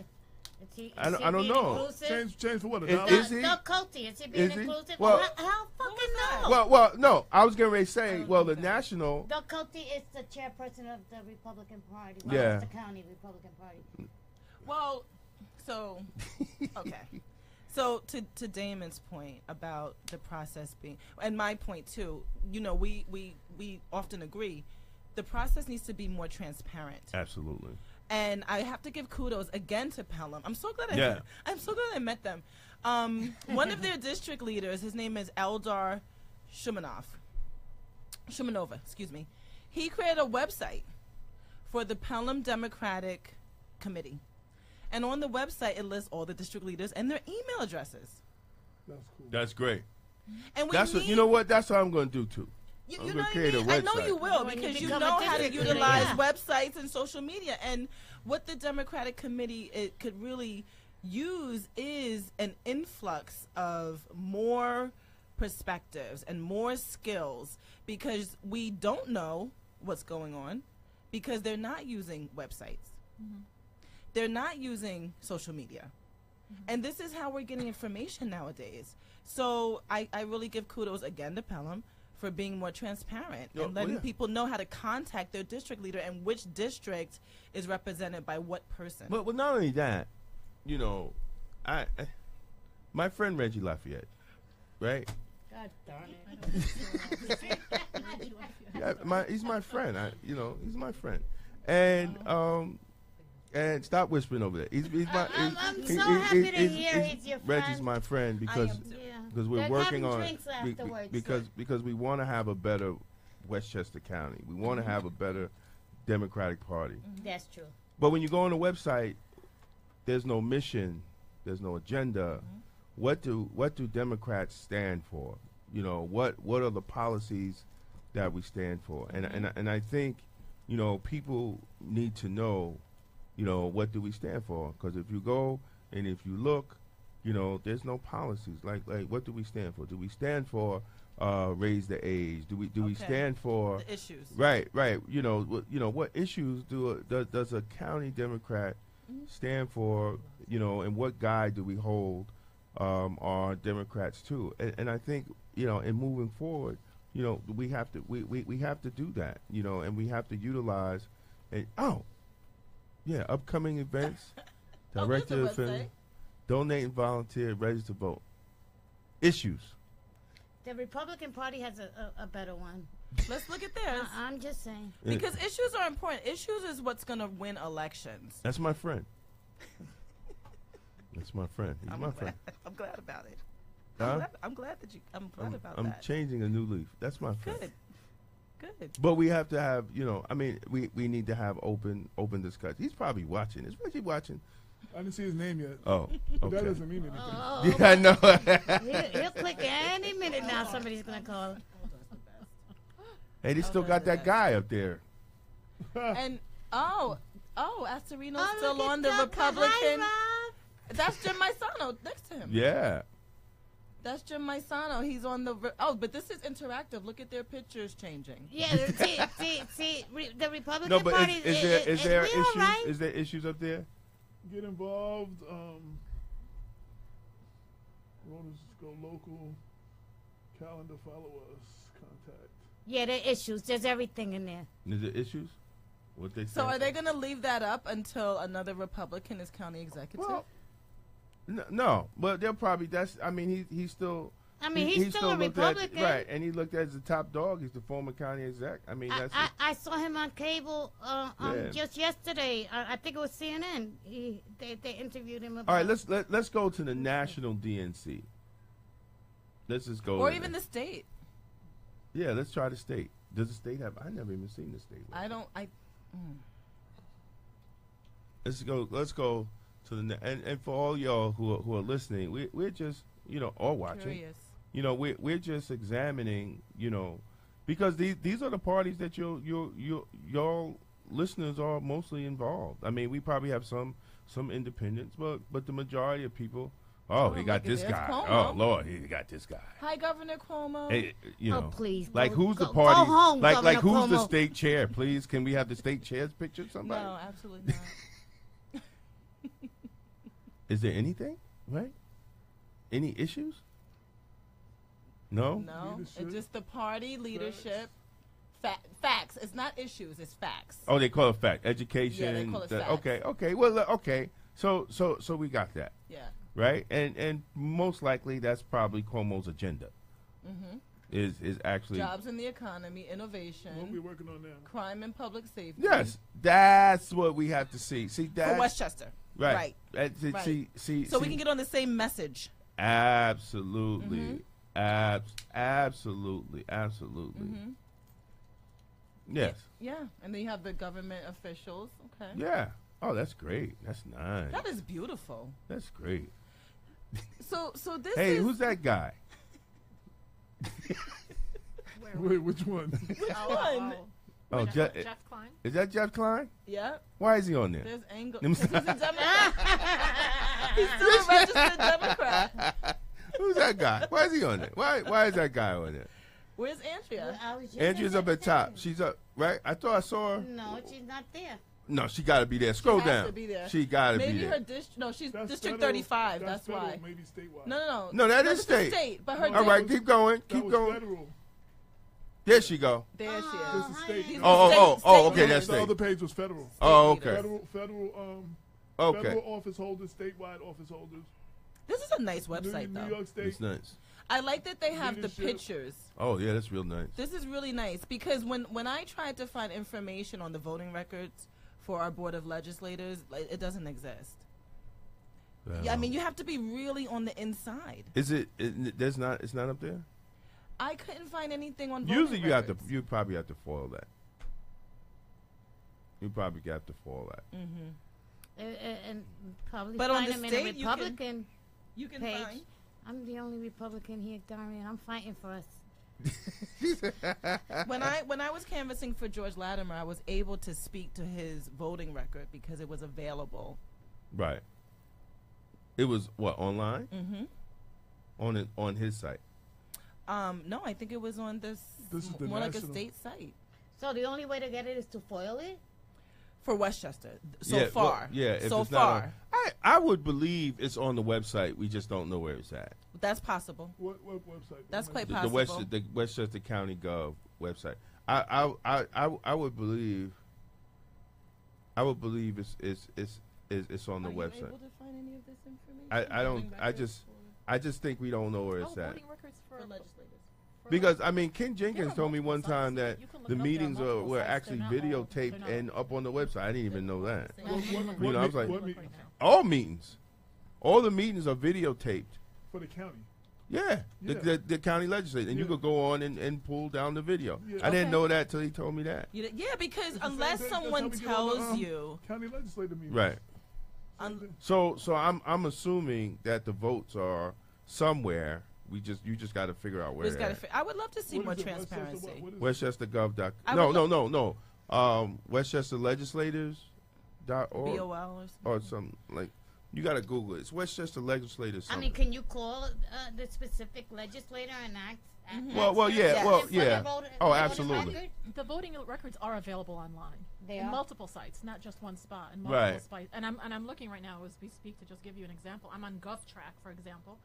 Is he I don't being know. inclusive? Change for what? Is- $1? is he? Doug Cote, is he being Is he? inclusive? Well- How fucking no? Well, no. I was getting ready to say, well, the national. Doug Cote is the chairperson of the Republican Party. Yeah. Westchester County Republican Party. Well, so okay. So to Damon's point about the process being, and my point too, you know, we often agree, the process needs to be more transparent. Absolutely. And I have to give kudos again to Pelham. I'm so glad Yeah. I'm so glad I met them. One of their district leaders, his name is Eldar Shumanova, excuse me. He created a website for the Pelham Democratic Committee. And on the website, it lists all the district leaders and their email addresses. That's cool. That's great. And we That's what, need, you know what? That's what I'm going to do too. You I'm know gonna what I create a mean? I know website. you will, When you because you become know a how to district leader, utilize yeah. websites and social media. And what the Democratic Committee it could really use is an influx of more perspectives and more skills, because we don't know what's going on because they're not using websites. They're not using social media. And this is how we're getting information nowadays. So I really give kudos again to Pelham for being more transparent Oh, and letting yeah. people know how to contact their district leader and which district is represented by what person. But not only that, you know, my friend Reggie Lafayette, right? God darn it. Yeah, he's my friend. He's my friend. And And stop whispering over there. He's my. I'm so happy to hear he's your friend. Reggie's my friend because Yeah. we're They're working having on drinks afterwards. because we want to have a better Westchester County. We want to have a better Democratic Party. That's true. But when you go on the website, there's no mission, there's no agenda. What do Democrats stand for? You know, what are the policies that we stand for? And I think, you know, people need to know, you know, what do we stand for? Because if you go and if you look, you know, there's no policies. Like what do we stand for? Do we stand for raise the age? Do we stand for The issues. Right. You know, what issues does a county Democrat stand for? You know, and what guide do we hold our Democrats to? And I think, you know, in moving forward, you know, we have to do that. You know, and we have to utilize. Upcoming events, director of film, donate and volunteer, register to vote. Issues. The Republican Party has a better one. Let's look at theirs. I'm just saying. Because issues are important. Issues is what's going to win elections. That's my friend. That's my friend. He's my friend. I'm glad about it. Huh? I'm glad that I'm glad about I'm that. changing a new leaf. That's my friend. Good. But we have to have, you know, I mean, we need to have open discussion. He's probably watching. Is Reggie watching? I didn't see his name yet. Oh, But that okay. doesn't mean anything. Yeah, I know. He'll click any minute now. Somebody's gonna call him. Hey, they still got that guy up there. And Astorino's still look on at the Doug. Republican. Hi, Rob. That's Jim Maisano next to him. Yeah. That's Jim Maisano. He's on the. But this is interactive. Look at their pictures changing. Yeah, see, the Republican No, but Party is there we issues? all right? Is there issues up there? Get involved. Voters go local. Calendar, follow us. Contact. Yeah, there are issues. There's everything in there. Is there issues? What they So say? are they going to leave that up until another Republican is county executive? Well, no, but they'll probably. He's still. I mean, he's still a Republican. Right, and he looked at as the top dog. He's the former county exec. I mean, that's. I saw him on cable Yeah. just yesterday. I think it was CNN. They interviewed him about. All right, let's go to the national DNC. Let's just go. Or there. even the state. Yeah, let's try the state. Does the state have? I never even seen the state. Let's go to the and for all y'all who are listening, we're just or watching. Curious. We're just examining, because these are the parties that your listeners are mostly involved. I mean, we probably have some independents, but the majority of people. Oh, he got this guy. Cuomo. Oh, Lord, he got this guy. Hi, Governor Cuomo. Hey, Oh, please. like Go- who's the go- party? go home, like Governor who's the Cuomo. state chair? Please, can we have the state chair's picture? Somebody. No, absolutely not. Is there anything? Right? Any issues? No. No, Leadership. it's just the party leadership. Facts. It's not issues. It's facts. Oh, they call it fact education. Yeah, they call it facts. Okay. Well, okay. So we got that. Yeah. Right, and most likely that's probably Cuomo's agenda. Mm-hmm. Is actually Jobs in the economy, innovation, What we working on now? crime and public safety. yes, that's what we have to see. See that For Westchester. right? Right. See, So we can get on the same message. absolutely, Mm-hmm. absolutely. Mm-hmm. Yes, Yeah. And then you have the government officials. Okay. yeah. Oh, that's great. That's nice. That is beautiful. That's great. So this Hey, is who's that guy? Wait, which one? which one? Oh, Jeff Klein. is that Jeff Klein? Yeah. Why is he on there? There's Angle. Them- 'Cause he's a Democrat. He's still a registered Democrat. Who's that guy? Why is he on there? Why is that guy on there? Where's Andrea? I was just Andrea's saying up at that. top. She's up, right? I thought I saw her. No, she's not there. No, she got to be there. Scroll has down. to be there. She got to be Maybe there. her district. No, she's That's District federal. 35. That's That's why. federal, maybe statewide. No. No, that is this state. state. But her All right, district- keep going. That Keep was going. federal. There she go. There she This is. is state. These now. are Oh, state okay, leaders. that's The state. other page was federal. Oh, leaders. okay. Federal Okay. office holders, statewide office holders. This is a nice website, New though. York State. It's nice. I like that they have the Leadership. pictures. Oh, yeah, that's real nice. This is really nice because when I tried to find information on the voting records for our board of legislators, it doesn't exist. Well, Yeah, I mean, you have to be really on the inside. is there's not, it's not up there? I couldn't find anything on voting Usually records. you probably have to foil that. You probably have to foil that. And probably But on find the them in a state, Republican You can page. find. I'm the only Republican here, Darian. I'm fighting for us. When I was canvassing for George Latimer, I was able to speak to his voting record because it was available. Right. It was what, online? Mm-hmm. On his site. No, I think it was on This is the more like a national- state site So the only way to get it is to foil it? for Westchester. So Yeah, well, far, yeah. If so it's not far, I would believe it's on the website. We just don't know where it's at. that's possible. What website? That's quite The possible. the Westchester County Gov website. I would believe. I would believe it's on the Are you website. able to find any of this information? I don't. Voting I records just. I just think we don't know where it's at. voting records for for legislators. Because I mean, Ken There Jenkins are told me one multiple time sites. that You can look the it up. There are meetings multiple were sites. actually They're not all- videotaped they're not- and up on the website. I didn't even know that. What I was like- what meeting? All meetings, all the meetings are videotaped. For the county. Yeah, Yeah. The county legislature, and you Yeah. could go on and pull down the video. Yeah. I didn't Okay. know that till he told me that. Yeah, because It's the same unless thing. That's someone how we get all the, tells you, County legislator meeting. Right. un- So I'm assuming that the votes are somewhere. You just got to figure out where. we just they're gotta at. I would love to see What more is it? Westchester transparency. what is it? WestchesterGov. I No, would no. Westchester Legislators. .org BOL or something. or something like. You got to Google it. It's Westchester Legislators. I mean, can you call the specific legislator and ask? Well, yeah, Yes. well, for the yeah. voter- Oh, voter absolutely. record? The voting records are available online. They in are? multiple sites, not just one spot. In multiple Right. sites. And I'm looking right now as we speak to just give you an example. I'm on GovTrack, for example,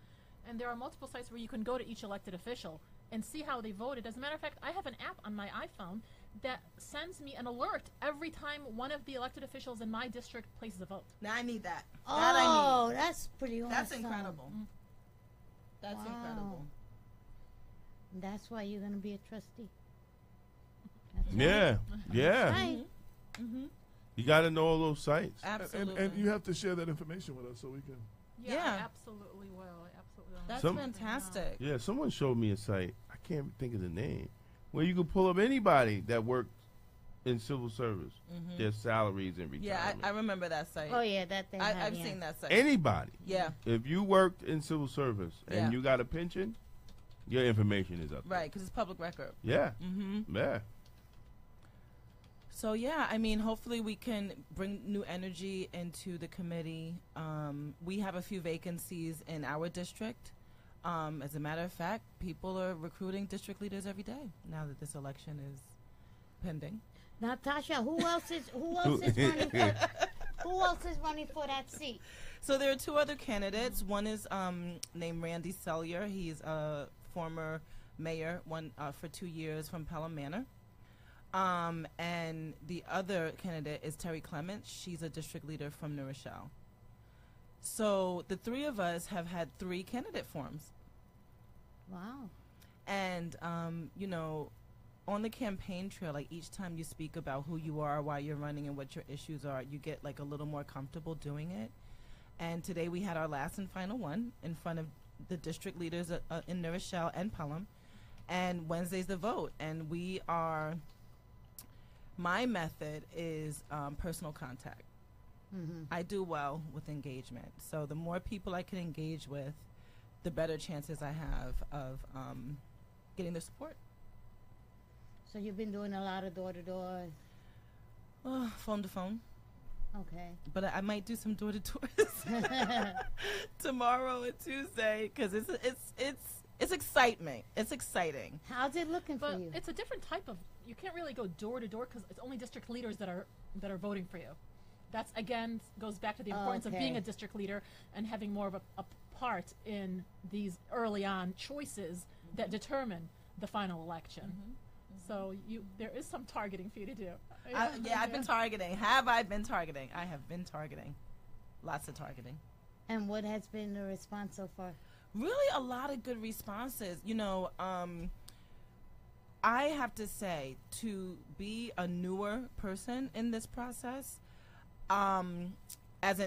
and there are multiple sites where you can go to each elected official and see how they voted. As a matter of fact, I have an app on my iPhone that sends me an alert every time one of the elected officials in my district places a vote. Now I need that. Oh, That I need. that's pretty awesome. That's incredible. That's Wow. incredible. That's why you're going to be a trustee. That's Yeah, yeah. right. Mm-hmm. You got to know all those sites. Absolutely. And you have to share that information with us so we can. Yeah, I Yeah. absolutely will. I absolutely will. That's Some- fantastic. Yeah, someone showed me a site. I can't think of the name where you can pull up anybody that worked in civil service, their salaries and Yeah, retirement. I remember that site. Oh, yeah, that they have, I've yeah. seen that site. Anybody. Yeah, If you worked in civil service and Yeah. you got a pension, your information is up there. right, because it's public record. Yeah. Mm-hmm. Yeah. So yeah, I mean, hopefully we can bring new energy into the committee. We have a few vacancies in our district. As a matter of fact, people are recruiting district leaders every day now that this election is pending. Now, Tasha, who else is running for? Who else is running for that seat? So there are two other candidates. One is named Randy Sellier. He's a former mayor, for 2 years from Pelham Manor. And the other candidate is Terry Clements. She's a district leader from New Rochelle. So the three of us have had 3 candidate forums. Wow. And, you know, on the campaign trail, like each time you speak about who you are, why you're running, and what your issues are, you get like a little more comfortable doing it. And today we had our last and final one in front of the district leaders in New Rochelle and Pelham. And Wednesday's the vote. And my method is personal contact. Mm-hmm. I do well with engagement. So the more people I can engage with, the better chances I have of getting their support. So you've been doing a lot of door-to-door. Phone to phone. Okay. But I might do some door to doors tomorrow and Tuesday because it's excitement. It's exciting. How's it looking for But you? it's a different type of. You can't really go door to door because it's only district leaders that are voting for you. That's again goes back to the importance of being Okay. a district leader and having more of a part in these early on choices that determine the final election. So there is some targeting for you to do. I've been targeting. Have I been targeting? I have been targeting. Lots of targeting. And what has been the response so far? Really a lot of good responses. You know, I have to say, to be a newer person in this process, as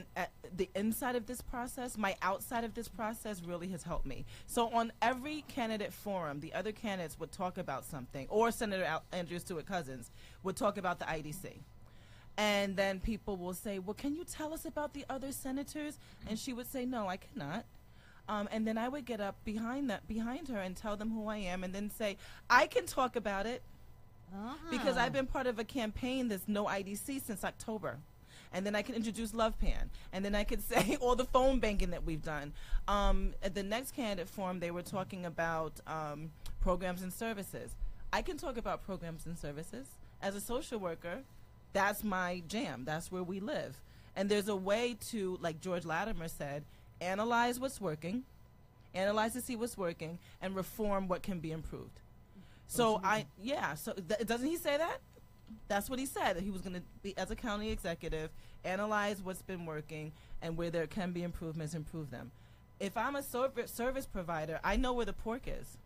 the inside of this process, my outside of this process really has helped me. So on every candidate forum, the other candidates would talk about something, or Senator Andrew Stewart Cousins would talk about the IDC. And then people will say, well, can you tell us about the other senators? And she would say, no, I cannot. And then I would get up behind her and tell them who I am, and then say, I can talk about it because I've been part of a campaign that's no IDC since October. And then I can introduce Love Pan. And then I could say all the phone banking that we've done. At the next candidate forum, they were talking about programs and services. I can talk about programs and services. As a social worker, that's my jam. That's where we live. And there's a way to, like George Latimer said, analyze what's working, analyze to see what's working, and reform what can be improved. So doesn't he say that? That's what he said, that he was going to be, as a county executive, analyze what's been working and where there can be improvements, improve them. If I'm a service provider, I know where the pork is.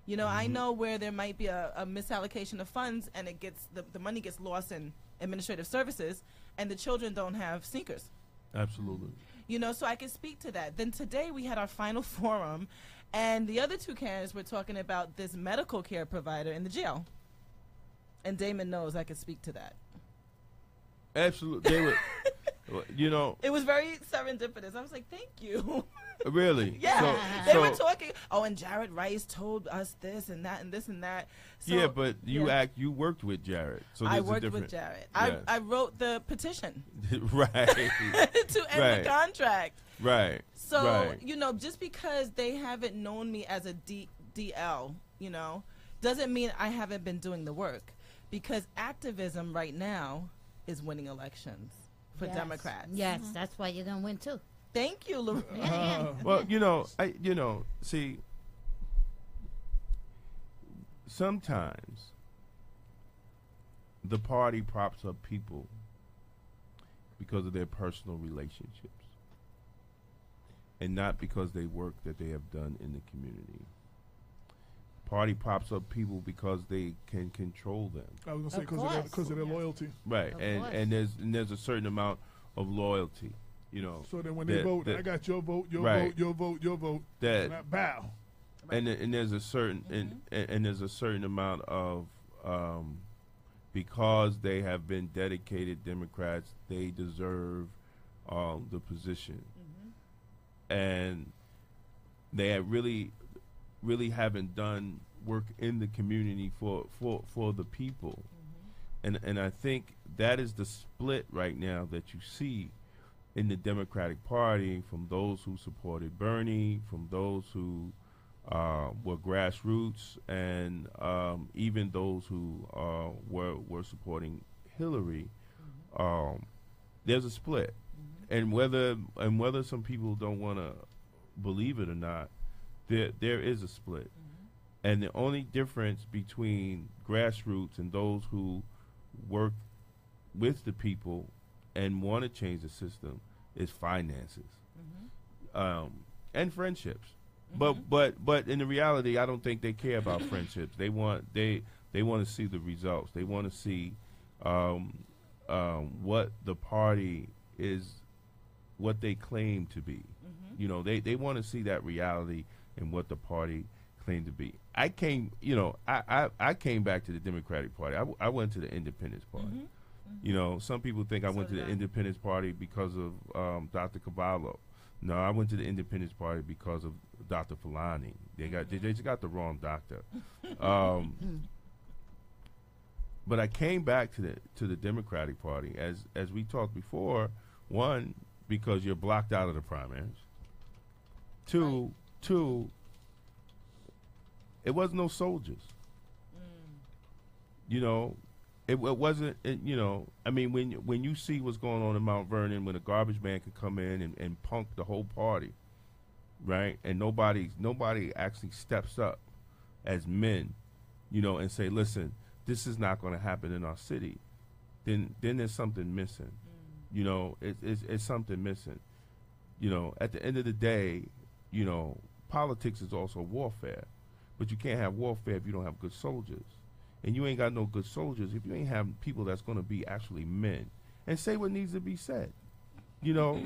You know, I know where there might be a misallocation of funds, and it gets the money gets lost in administrative services, and the children don't have sneakers. Absolutely. You know, so I can speak to that. Then today we had our final forum, and the other two candidates were talking about this medical care provider in the jail. And Damon knows I could speak to that. Absolutely. They were, you know. It was very serendipitous. I was like, thank you. Really? Yeah. They were talking, and Jared Rice told us this and that and this and that. So, yeah, but you worked with Jared. So I worked with Jared. Yeah. I wrote the petition. Right. to end the contract. Right. So, you know, just because they haven't known me as a DL, you know, doesn't mean I haven't been doing the work. Because activism right now is winning elections for Democrats. Yes, that's why you're going to win too. Thank you, Lorraine. Well, see, sometimes the party props up people because of their personal relationships and not because they work that they have done in the community. Party props up people because they can control them. I was going to say because of their loyalty. Right, and there's a certain amount of loyalty, you know. So then when they vote, I got your vote, your vote, your vote. That and I bow. And there's a certain and there's a certain amount of because they have been dedicated Democrats, they deserve the position, and they have really haven't done work in the community for the people. And I think that is the split right now that you see in the Democratic Party, from those who supported Bernie, from those who were grassroots, and even those who were supporting Hillary. There's a split, and whether some people don't want to believe it or not, there is a split. And the only difference between grassroots and those who work with the people and want to change the system is finances, and friendships. But in the reality, I don't think they care about friendships. They want to see the results. They want to see what the party is, what they claim to be. You know, they want to see that reality and what the party claimed to be. I came back to the Democratic Party. I went to the Independence Party. You know, some people think I went to the Independence Party because of Dr. Cavallo. No, I went to the Independence Party because of Dr. Fulani. They just got the wrong doctor. But I came back to the Democratic Party as we talked before. One, because you're blocked out of the primaries. Two, it was no soldiers. You know, it wasn't. I mean, when you see what's going on in Mount Vernon, when a garbage man can come in and punk the whole party, right? And nobody actually steps up as men, and say, listen, this is not going to happen in our city. Then there's something missing. It's something missing. At the end of the day, politics is also warfare. But you can't have warfare if you don't have good soldiers. And you ain't got no good soldiers if you ain't have people that's going to be actually men and say what needs to be said. You know,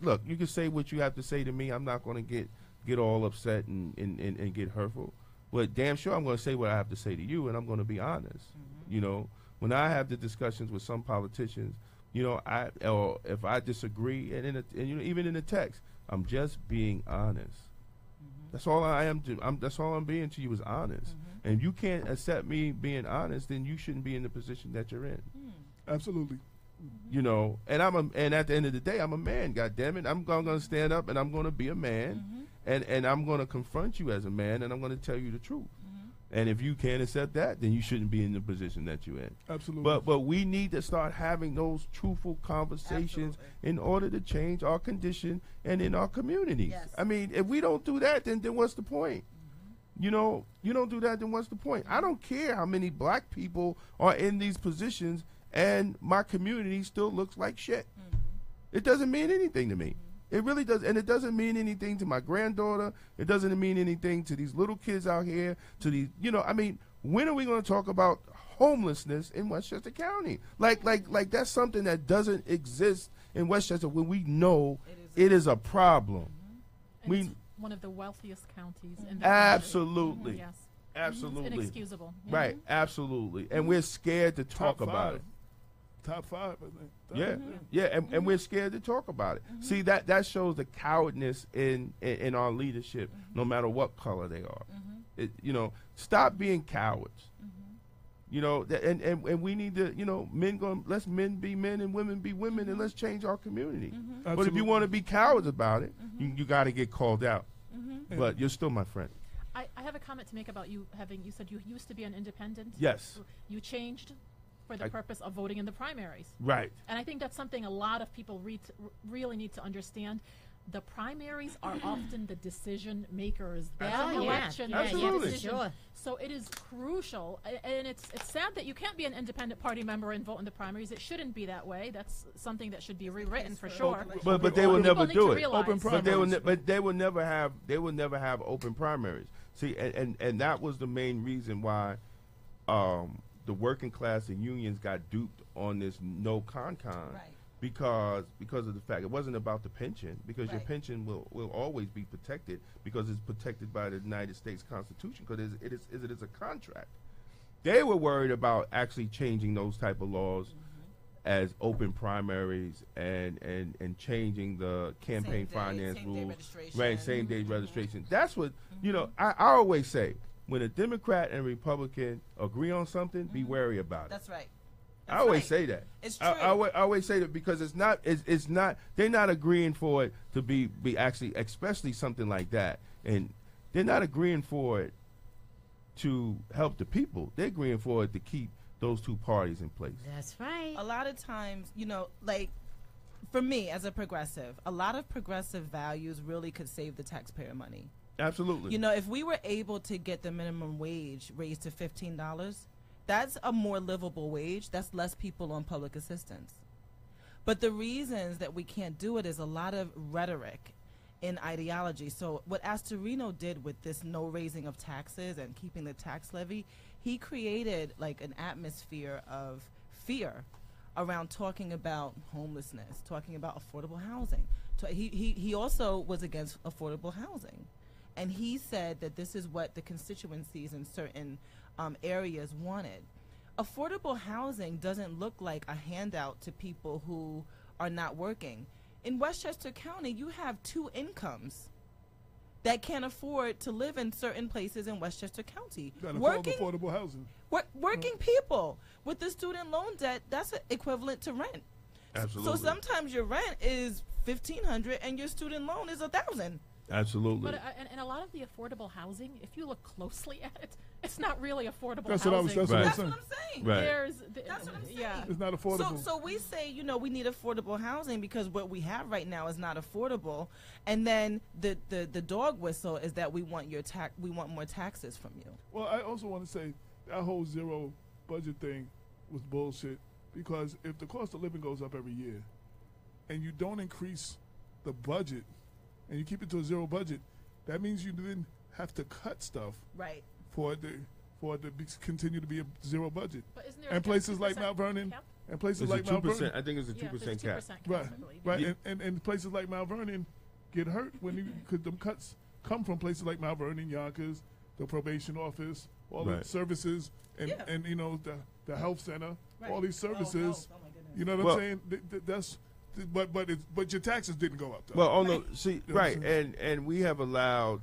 look, you can say what you have to say to me. I'm not going to get all upset and get hurtful. But damn sure I'm going to say what I have to say to you, and I'm going to be honest. You know, when I have the discussions with some politicians, you know, or if I disagree, and you know, even in the text, I'm just being honest. That's all I am. That's all I'm being to you is honest. And if you can't accept me being honest, then you shouldn't be in the position that you're in. Absolutely. You know, and and at the end of the day, I'm a man. God damn it, I'm going to stand up and I'm going to be a man, and I'm going to confront you as a man, and I'm going to tell you the truth. And if you can't accept that, then you shouldn't be in the position that you're in. Absolutely. But we need to start having those truthful conversations in order to change our condition and in our communities. Yes. I mean, if we don't do that, then what's the point? You know, you don't do that, then what's the point? I don't care how many black people are in these positions and my community still looks like shit. It doesn't mean anything to me. It really does, and it doesn't mean anything to my granddaughter. It doesn't mean anything to these little kids out here, to these, you know, I mean, when are we going to talk about homelessness in Westchester County? Like that's something that doesn't exist in Westchester when we know it is a problem. And it's one of the wealthiest counties in the Absolutely. country. Yes. Absolutely. It's inexcusable. Right, absolutely. And we're scared to talk about it. Top 5, I think. Yeah, and we're scared to talk about it. See, that shows the cowardness in our leadership, no matter what color they are. You know, stop being cowards. You know, and we need to, you know, let's men be men and women be women, and let's change our community. But if you want to be cowards about it, you got to get called out. But you're still my friend. I have a comment to make about you said you used to be an independent. Yes. You changed for the purpose of voting in the primaries. Right. And I think that's something a lot of people really need to understand. The primaries are often the decision makers. That election is the decision. Sure. So it is crucial, and it's sad that you can't be an independent party member and vote in the primaries. It shouldn't be that way. That's something that should be rewritten for sure. But they will never do it. Open primaries. But they will never have open primaries. See, and that was the main reason why the working class and unions got duped on this no con-con. Right. Because of the fact it wasn't about the pension, because your pension will always be protected because it's protected by the United States Constitution, because it is a contract. They were worried about actually changing those type of laws as open primaries and changing the campaign finance rules, right? Same day registration. That's what you know. I always say, when a Democrat and Republican agree on something, be wary about it. That's right. I always say that. It's true. I always say that because it's not. They're not agreeing for it to be actually, especially something like that, and they're not agreeing for it to help the people. They're agreeing for it to keep those two parties in place. That's right. A lot of times, you know, like for me as a progressive, a lot of progressive values really could save the taxpayer money. Absolutely. You know, if we were able to get the minimum wage raised to $15, that's a more livable wage. That's less people on public assistance. But the reasons that we can't do it is a lot of rhetoric in ideology. So what Astorino did with this no raising of taxes and keeping the tax levy, he created like an atmosphere of fear around talking about homelessness, talking about affordable housing. He also was against affordable housing. And he said that this is what the constituencies in certain areas wanted. Affordable housing doesn't look like a handout to people who are not working. In Westchester County, you have two incomes that can't afford to live in certain places in Westchester County. Working affordable housing. Working people with the student loan debt, that's equivalent to rent. Absolutely. So sometimes your rent is $1,500 and your student loan is $1,000. Absolutely. But and a lot of the affordable housing, if you look closely at it, it's not really affordable That's housing. what I was That's saying. what I'm saying. Right. That's what I'm saying. Yeah. It's not affordable. So we say, you know, we need affordable housing because what we have right now is not affordable. And then the dog whistle is that we want we want more taxes from you. Well, I also want to say that whole zero budget thing was bullshit, because if the cost of living goes up every year and you don't increase the budget and you keep it to a zero budget, that means you then have to cut stuff Right. for it to continue to be a zero budget. But isn't there And a places like 2% Mount Vernon cap? And places It's like a Mount 2%. Vernon, I think it's a Yeah, 2% there's cap. 2% right, cap, I believe. right, Yeah. and places like Mount Vernon get hurt because them cuts come from places like Mount Vernon, Yonkers, the probation office, all Right. the services, and Yeah. and the health center, Right. all these services. Oh, my goodness. You know what Well- I'm saying? That's but your taxes didn't go up though. Well, oh no, see, You know what right, I'm saying? and we have allowed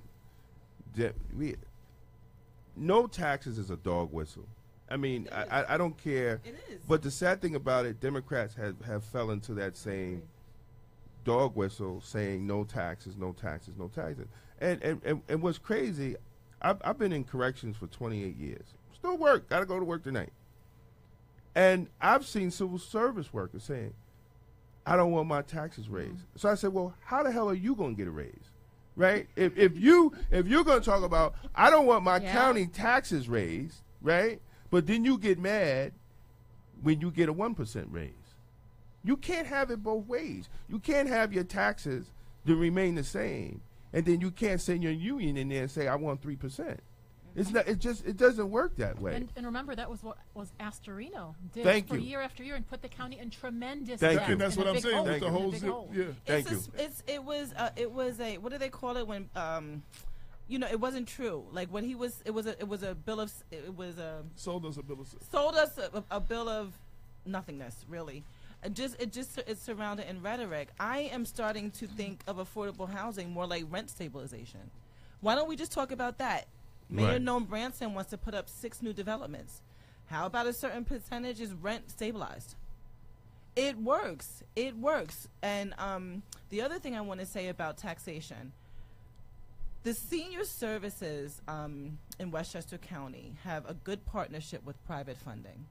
no taxes is a dog whistle. I mean, I don't care. It is. But the sad thing about it, Democrats have fell into that same dog whistle, saying no taxes, no taxes, no taxes. And what's crazy, I've been in corrections for 28 years. Still work. Got to go to work tonight. And I've seen civil service workers saying, I don't want my taxes raised. So I said, well, how the hell are you going to get a raise? Right? If you're going to talk about, I don't want my Yeah. county taxes raised, right? But then you get mad when you get a 1% raise. You can't have it both ways. You can't have your taxes to remain the same, and then you can't send your union in there and say, I want 3%. It's not. It doesn't work that way. And remember, that was what was Astorino did Thank for you. year after year and put the county in tremendous Thank debt. you. And that's in what a I'm big saying. hole. With the In a whole big zip, hole. yeah. Thank you. It was a what do they call it when it wasn't true. Like when it was a bill of Sold us a bill of sale. sold us a bill of nothingness, really. It's surrounded in rhetoric. I am starting to think of affordable housing more like rent stabilization. Why don't we just talk about that? Mayor Right. Noam Branson wants to put up 6 new developments. How about a certain percentage is rent stabilized? It works. It works. And the other thing I want to say about taxation, the senior services in Westchester County have a good partnership with private funding.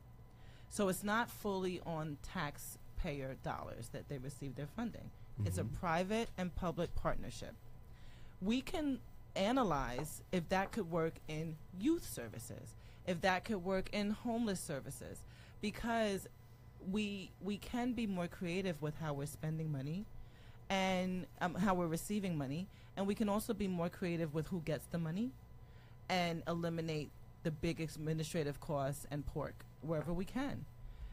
So it's not fully on taxpayer dollars that they receive their funding. It's a private and public partnership. We can analyze if that could work in youth services, if that could work in homeless services, because we can be more creative with how we're spending money and how we're receiving money, and we can also be more creative with who gets the money and eliminate the big administrative costs and pork wherever we can.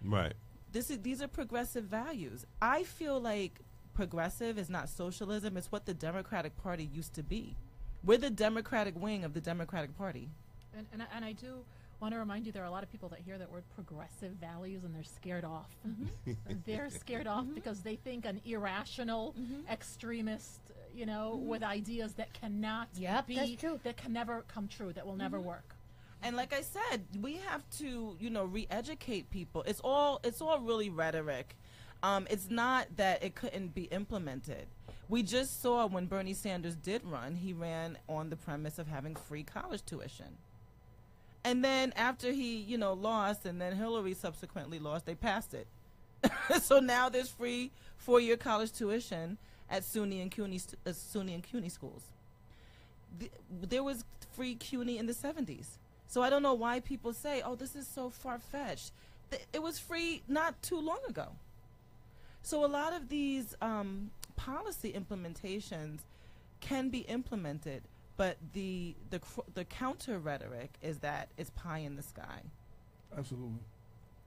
Right. These are progressive values. I feel like progressive is not socialism, it's what the Democratic Party used to be. We're the Democratic wing of the Democratic Party. And I do want to remind you, there are a lot of people that hear that word progressive values and they're scared off. They're scared off because they think an irrational extremist, with ideas that cannot Yep, be, that's true. that can never come true, that will never work. And like I said, we have to, re-educate people. It's all really rhetoric. It's not that it couldn't be implemented. We just saw when Bernie Sanders did run, he ran on the premise of having free college tuition. And then after he, lost, and then Hillary subsequently lost, they passed it. So now there's free 4-year college tuition at SUNY and CUNY schools. There was free CUNY in the 70s. So I don't know why people say, oh, this is so far-fetched. It was free not too long ago. So a lot of these policy implementations can be implemented, but the counter rhetoric is that it's pie in the sky. Absolutely.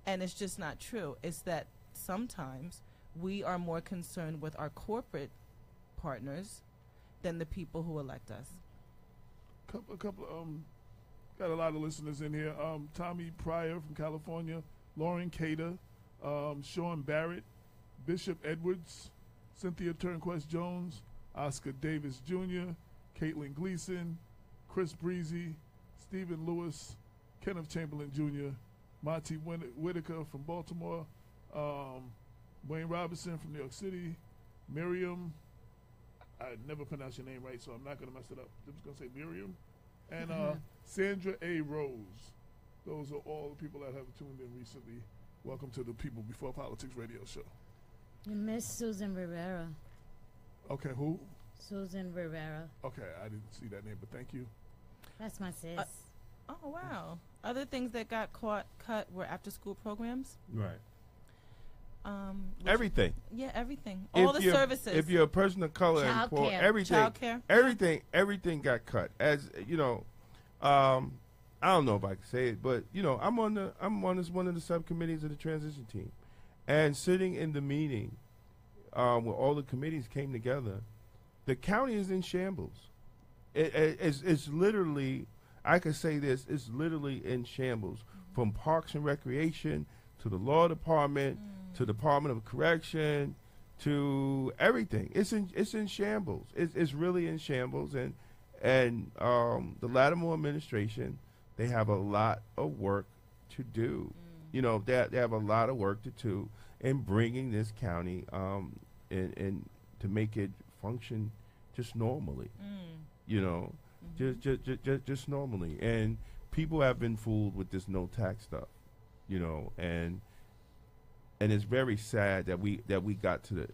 And it's just not true. It's that sometimes we are more concerned with our corporate partners than the people who elect us. Got a lot of listeners in here. Tommy Pryor from California, Lauren Cater, Sean Barrett, Bishop Edwards, Cynthia Turnquest Jones, Oscar Davis Jr., Caitlin Gleason, Chris Breezy, Stephen Lewis, Kenneth Chamberlain Jr., Monty Whitaker from Baltimore, Wayne Robinson from New York City, Miriam, I never pronounce your name right, so I'm not going to mess it up. I'm just going to say Miriam, and Sandra A. Rose. Those are all the people that have tuned in recently. Welcome to the People Before Politics radio show. You miss Susan Rivera. Okay, who? Susan Rivera. Okay, I didn't see that name, but thank you. That's my sis. Oh, wow. Other things that got cut were after-school programs. Right. Which- Everything. Yeah, everything. All the services. If you're a person of color and Child poor, care. everything, Child care. everything got cut. As you know, I don't know if I can say it, but I'm on one of the subcommittees of the transition team, And sitting in the meeting where all the committees came together, the county is in shambles. It's literally, I could say this, it's literally in shambles. From Parks and Recreation to the Law Department to Department of Correction to everything. It's in shambles. It's really in shambles. And the Lattimore administration, they have a lot of work to do. You know, they have a lot of work to do in bringing this county and to make it function just normally. You know, just normally. And people have been fooled with this no tax stuff. You know, and it's very sad that we got to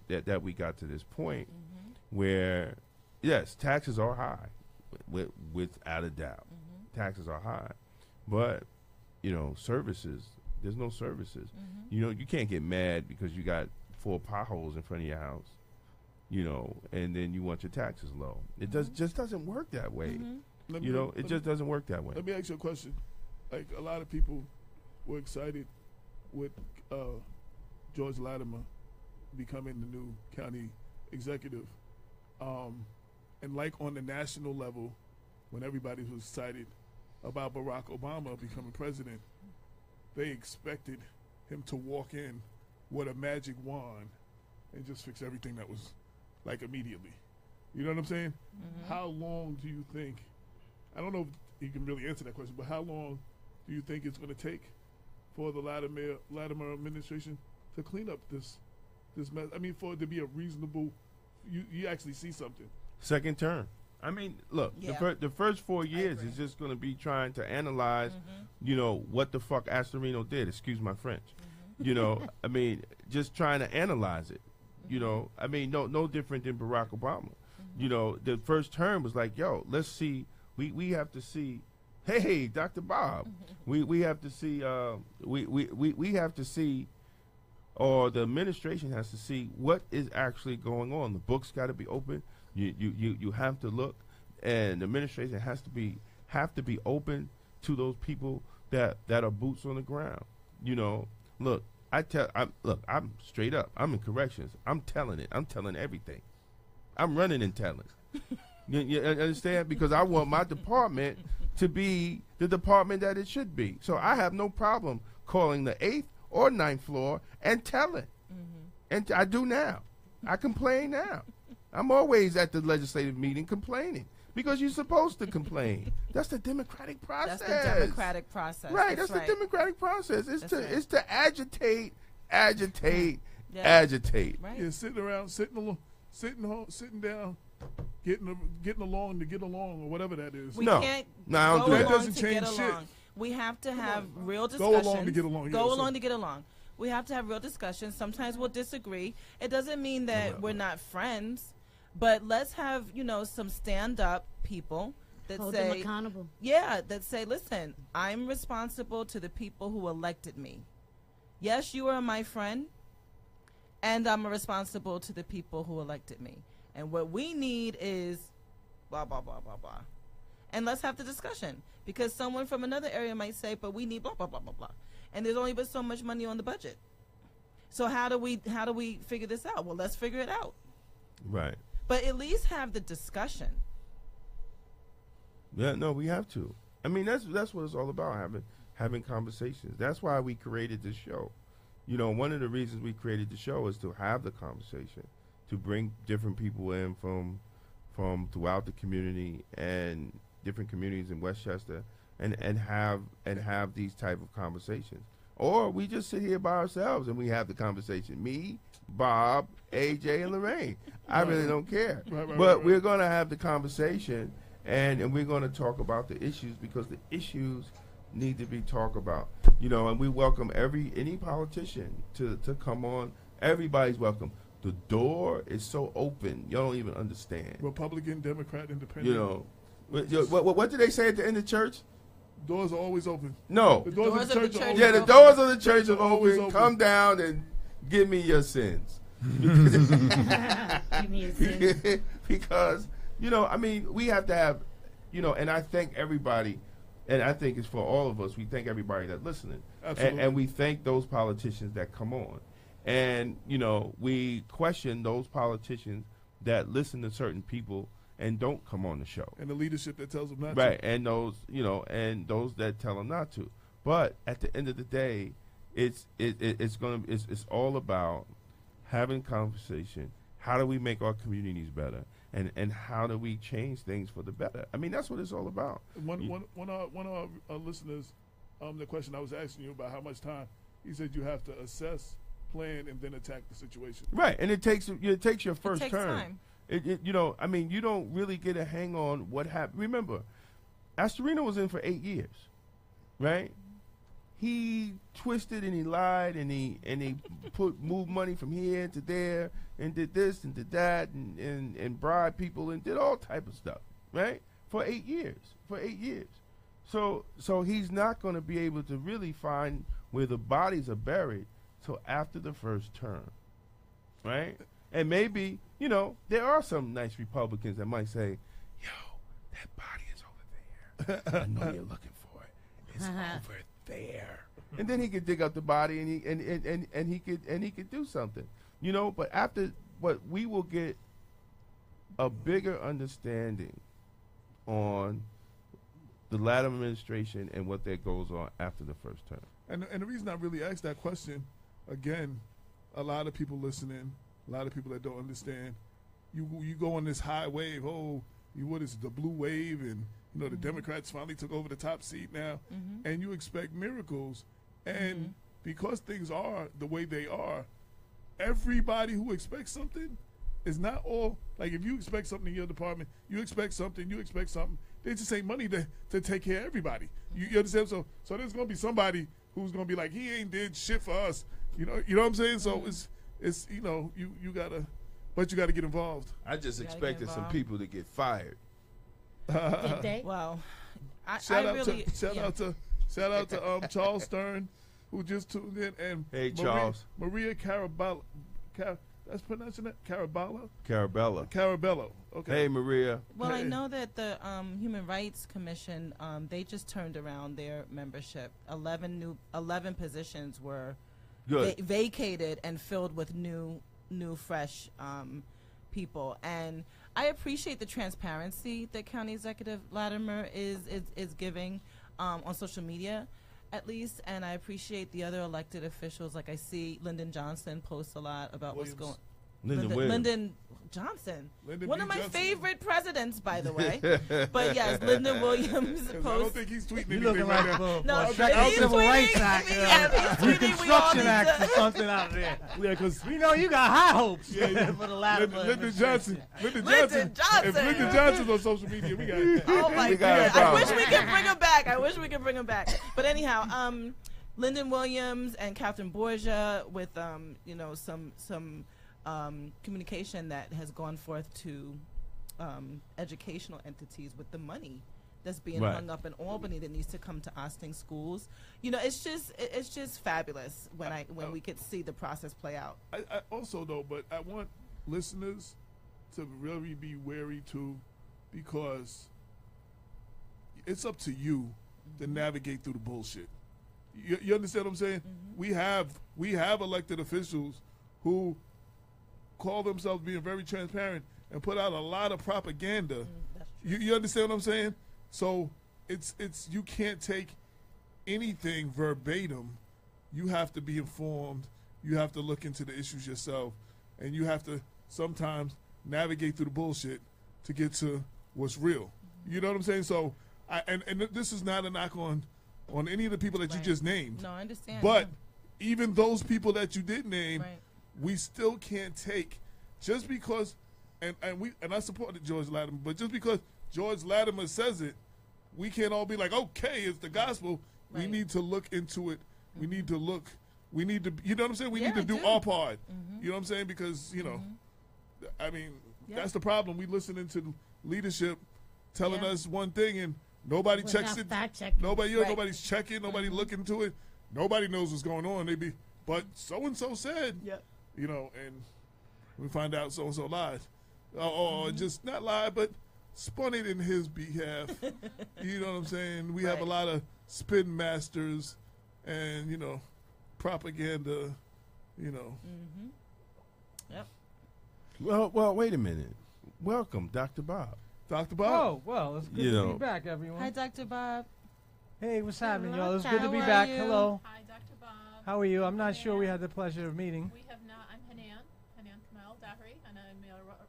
this point where yes, taxes are high, without a doubt. Taxes are high, but you know, services, there's no services. You know, you can't get mad because you got 4 potholes in front of your house, you know, and then you want your taxes low. It just doesn't work that way. You know, it just doesn't work that way. Let me ask you a question. Like, a lot of people were excited with George Latimer becoming the new county executive. And like on the national level, when everybody was excited about Barack Obama becoming president, they expected him to walk in with a magic wand and just fix everything that was like immediately. You know what I'm saying? How long do you think, I don't know if you can really answer that question, but how long do you think it's going to take for the Latimer administration to clean up this mess? I mean, for it to be a reasonable, you actually see something. Second term. I mean, look, the first 4 years is just going to be trying to analyze, you know, what the fuck Astorino did. Excuse my French. You know, I mean, just trying to analyze it. You know, I mean, no different than Barack Obama. You know, the first term was like, yo, let's see. We have to see. Hey, Dr. Bob. We have to see. We have to see. Or the administration has to see what is actually going on. The books got to be open. You have to look, and the administration have to be open to those people that are boots on the ground. You know, look, I'm straight up. I'm in corrections. I'm telling it. I'm telling everything. I'm running and telling. You understand? Because I want my department to be the department that it should be. So I have no problem calling the 8th or 9th floor and telling. And I do now. I complain now. I'm always at the legislative meeting complaining because you're supposed to complain. That's the democratic process. That's the democratic process. Right. That's the democratic process. It's to agitate, agitate. Right. Yeah, sitting down, getting along to get along, or whatever that is. We can't I don't go do that. along Doesn't to change get shit. along. We have to have real Go discussions. along to get along. Go Yeah, along so- to get along. We have to have real discussions. Sometimes we'll disagree. It doesn't mean that we're not friends, but let's have, you know, some stand-up people that Hold say, them accountable. yeah, that say, listen, I'm responsible to the people who elected me. Yes, you are my friend, and I'm responsible to the people who elected me. And what we need is blah, blah, blah, blah, blah. And let's have the discussion, because someone from another area might say, but we need blah, blah, blah, blah, blah. And there's only but so much money on the budget. So how do we figure this out? Well, let's figure it out. Right. But at least have the discussion. Yeah, no, we have to. I mean, that's what it's all about, having conversations. That's why we created this show. You know, one of the reasons we created the show is to have the conversation, to bring different people in from throughout the community and different communities in Westchester, and have these type of conversations. Or we just sit here by ourselves and we have the conversation. Me, Bob, AJ, and Lorraine. I really don't care. But we're going to have the conversation, and we're going to talk about the issues, because the issues need to be talked about. You know, and we welcome any politician to come on. Everybody's welcome. The door is so open. You don't even understand. Republican, Democrat, Independent. You know, what did they say at the end of church? Doors are always open. No. The doors of the church are always Yeah, open. the doors of the church are always open. open. Come down and give me your sins. Give me a sin. Because, you know, I mean, we have to have, you know, and I thank everybody, and I think it's for all of us, we thank everybody that's listening. Absolutely. And we thank those politicians that come on. And, you know, we question those politicians that listen to certain people and don't come on the show. And the leadership that tells them not Right, to. and those, you know, and those that tell them not to. But at the end of the day, it's all about having conversation. How do we make our communities better, and how do we change things for the better? I mean, that's what it's all about. One of our listeners, the question I was asking you about how much time, he said you have to assess, plan, and then attack the situation. Right, and it takes your first It takes turn. time. You know, I mean, you don't really get a hang on what happened. Remember, Astorino was in for 8 years, right? He twisted and he lied and he moved money from here to there and did this and did that and bribed people and did all type of stuff, right? For 8 years. So he's not going to be able to really find where the bodies are buried till after the first term, right? And maybe, you know, there are some nice Republicans that might say, yo, that body is over there. I know you're looking for it. It's over there. And then he could dig up the body and he could do something. You know, but we will get a bigger understanding on the latter administration and what that goes on after the first term. And the reason I really asked that question, again, a lot of people listening, a lot of people that don't understand, you go on this high wave, what is it, the blue wave, and you know the Democrats finally took over the top seat now, and you expect miracles, and because things are the way they are, everybody who expects something is not all, like if you expect something in your department, you expect something, they just ain't money to take care of everybody. You understand? So there's gonna be somebody who's gonna be like, he ain't did shit for us. You know what I'm saying? So it's you know, you gotta get involved. I just expected some people to get fired. Did they? Well, Shout out to Charles Stern, who just tuned in, and Hey, Charles. Maria Carabello. That's pronouncing it? Carabello. Okay. Hey, Maria. Well, I Hey. know that the Human Rights Commission, they just turned around their membership. 11 positions were Good. vacated and filled with new fresh people. And I appreciate the transparency that County Executive Latimer is giving on social media, at least. And I appreciate the other elected officials. Like I see Lyndon Johnson posts a lot about what's going. Lyndon Johnson. One of my favorite presidents, by the way. But yes, Lyndon Williams posts. I don't think he's tweeting You anything looking right like now. No, a if he's Civil Rights tweeting, Act, if he's tweeting, we all Reconstruction need Act to- or something out of there. Yeah, because We know you got high hopes Yeah. for the Latimer Lyndon Johnson. Lyndon If Johnson. Lyndon Johnson's on social media, we got it. Oh my We got a god! I problem. wish we could bring him back. But anyhow, Lyndon Williams and Catherine Borgia with some communication that has gone forth to educational entities with the money that's being Right. hung up in Albany that needs to come to Austin schools. You know, it's just fabulous when we could see the process play out. I also though, but I want listeners to really be wary too, because it's up to you to navigate through the bullshit. You understand what I'm saying? We have elected officials who call themselves being very transparent and put out a lot of propaganda. You understand what I'm saying? So it's you can't take anything verbatim. You have to be informed. You have to look into the issues yourself, and you have to sometimes navigate through the bullshit to get to what's real. You know what I'm saying? So and this is not a knock on any of the people that you Right. just named. No, I understand. But even those people that you did name, Right. we still can't take just because, and I supported George Latimer, but just because George Latimer says it, we can't all be like, okay, it's the gospel. We Right. need to look into it. We need to look. We need to, you know what I'm saying? We Yeah, need to I do do. our part. You know what I'm saying? Because, you know, I mean, Yeah. that's the problem. We listening to leadership telling Yeah. us one thing and nobody Without checks it. fact-checking. Nobody, Right. nobody's checking. Nobody looking to it. Nobody knows what's going on. But so and so said, Yep. you know, and we find out so and so lied, or just not lied, but spun it in his behalf. You know what I'm saying? We have a Right. lot of spin masters, and propaganda. You know. Yep. Well, wait a minute. Welcome, Dr. Bob. Dr. Bob. Oh, well, it's good You to know. be back, everyone. Hi, Dr. Bob. Hey, what's happening, Hello, y'all? It's good to be How are back. you? Hello. Hi, Dr. Bob. How are you? I'm not sure we had the pleasure of meeting. We have not. I'm Hanan Kamal Eldahry, and I'm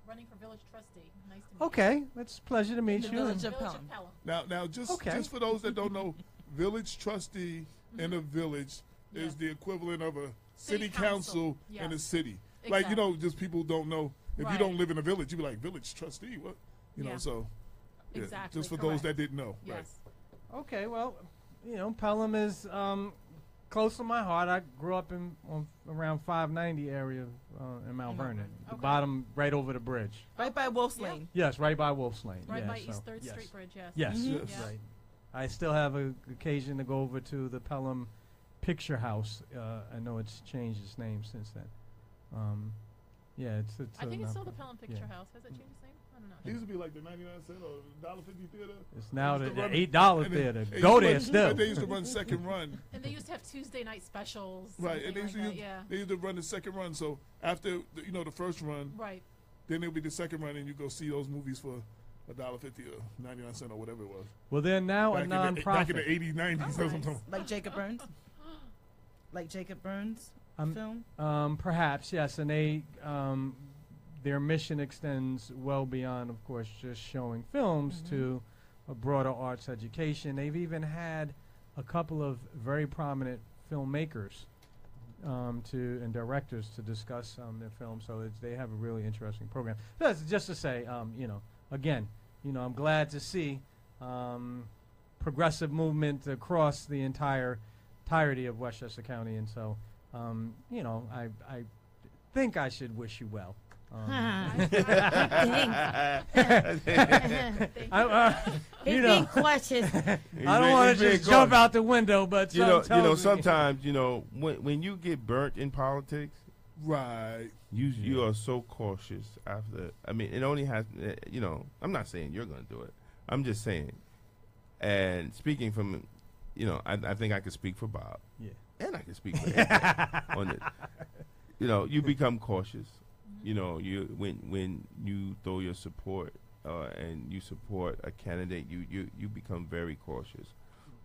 running for village trustee. Nice to meet Okay, it's a pleasure to meet the you. village you. of Village Pelham. of Pelham. Now, just Okay. just for those that don't know, village trustee in a village is Yes. the equivalent of a City city council in a yes. city. Like, you Exactly. know, just people don't know. If you Right. don't live in a village, you be like, village trustee, what? You know, Yeah. so. Yeah, Exactly, just for those correct. that didn't know. Yes. Okay, well, you know, Pelham is close to my heart. I grew up in around 590 area in Mount Vernon, the Okay. bottom right over the bridge. Right by Wolf's Yep. Lane. Yes, right by Wolf's Lane. Right yeah, by so, East 3rd yes. Street Bridge, yes. Yes, Mhm. Yeah. right. I still have an occasion to go over to the Pelham Picture House. I know it's changed its name since then. Yeah, it's. I think an, it's still the Pelham Picture yeah. House. Has it changed its name? I don't know. It used to be like the 99 cent or $1.50 theater. It's now They the used to run- $8 and they- theater. they Go used to there run- still. They used to run second run. And they used to have Tuesday night specials. Right, and things they used, to like use, that, yeah. they used to run the second run. So after the first run, Right. then it'll be the second run, and you go see those movies for $1.50 or 99 cent or whatever it was. Well, they're now a Back in the nonprofit. 80s, 90s. That's what I'm talking Like Jacob Burns. Like Jacob Burns film. Perhaps, yes, and they their mission extends well beyond, of course, just showing films to a broader arts education. They've even had a couple of very prominent filmmakers and directors to discuss their films. So they have a really interesting program. That's just to say, again, I'm glad to see progressive movement across the entirety of Westchester County, and so I think I should wish you well. He's being cautious. I don't want to just jump out the window, but sometimes when you get burnt in politics, Right. you are so cautious after. I mean, it only has. I'm not saying you're going to do it. I'm just saying, and speaking from, I think I could speak for Bob. Yeah. And I can speak for him on it. You become cautious. You when you throw your support and you support a candidate, you become very cautious.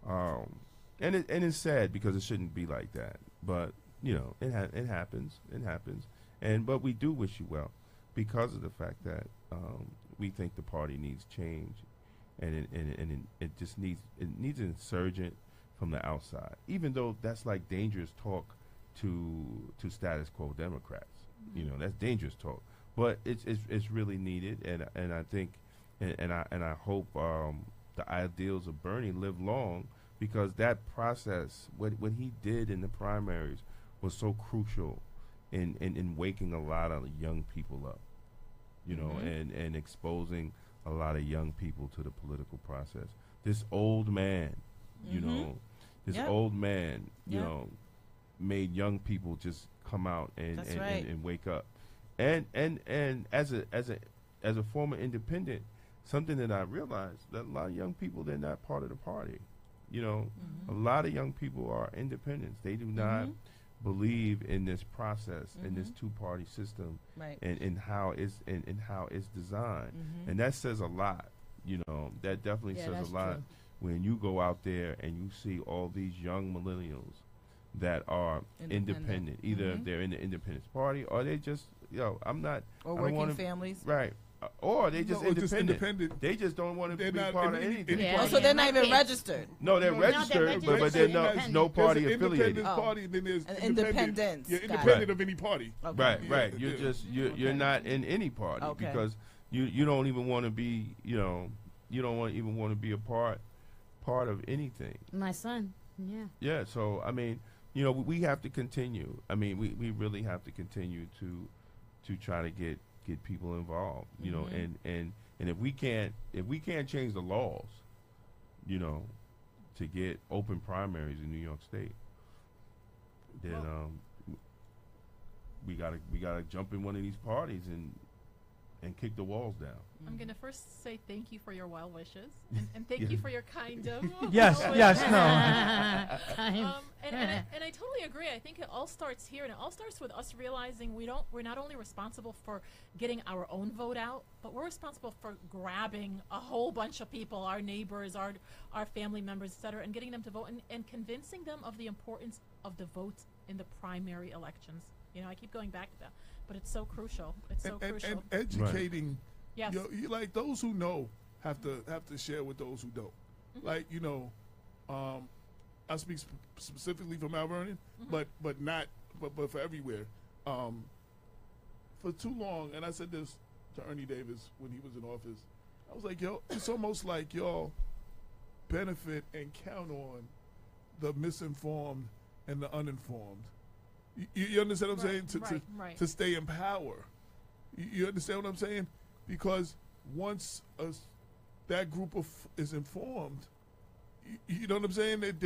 And it's sad because it shouldn't be like that. But it happens. It happens. But we do wish you well because of the fact that we think the party needs change, and it just needs an insurgent from the outside. Even though that's like dangerous talk to status quo Democrats. That's dangerous talk. But it's really needed, and I think and I hope the ideals of Bernie live long, because that process, what he did in the primaries, was so crucial in waking a lot of young people up, and exposing a lot of young people to the political process. This old man, made young people just come out and wake up. And as a former independent, something that I realized, that a lot of young people, they're not part of the party. A lot of young people are independents. They do not believe in this process, in this two-party system, Right. and how it's designed. And that says a lot. That definitely Yeah, says that's a lot true. when you go out there and you see all these young millennials that are independent. Either they're in the Independence Party, or they just, I'm not. Or I don't working wanna- families. Right. Or they just No, or just independent. independent. They just don't want to They're be not part in of any anything. Yeah. Oh, so they're not My even kids. registered. No, they're No, they're registered, but registered they're independent. no party There's an affiliated. independent Oh. party, and then there's An independent. independence. You're Got it. independent of any party. Okay. Right, Yeah, right. yeah. You're not in any party, Okay. because you don't even want to be, you don't even want to be a part of anything. My son. Yeah. Yeah, so I mean, we have to continue. I mean, we really have to continue to try to get people involved. And if we can't change the laws, to get open primaries in New York State, then we gotta jump in one of these parties and and kick the walls down. I'm going to first say thank you for your well wishes, and thank you for your kind of Yes, well yes, wishes. no. And I totally agree. I think it all starts here, and it all starts with us realizing we're not only responsible for getting our own vote out, but we're responsible for grabbing a whole bunch of people, our neighbors, our family members, et cetera, and getting them to vote and convincing them of the importance of the vote in the primary elections. You know, I keep going back to that, but it's so crucial. It's so crucial. And educating, Yes. you like those who know have to share with those who don't. Like, you know, I speak specifically for Mount Vernon, but for everywhere. For too long, and I said this to Ernie Davis when he was in office, I was like, yo, it's almost like y'all benefit and count on the misinformed and the uninformed. You understand what I'm saying? Right. To stay in power. You understand what I'm saying? Because once that group is informed, you know what I'm saying? That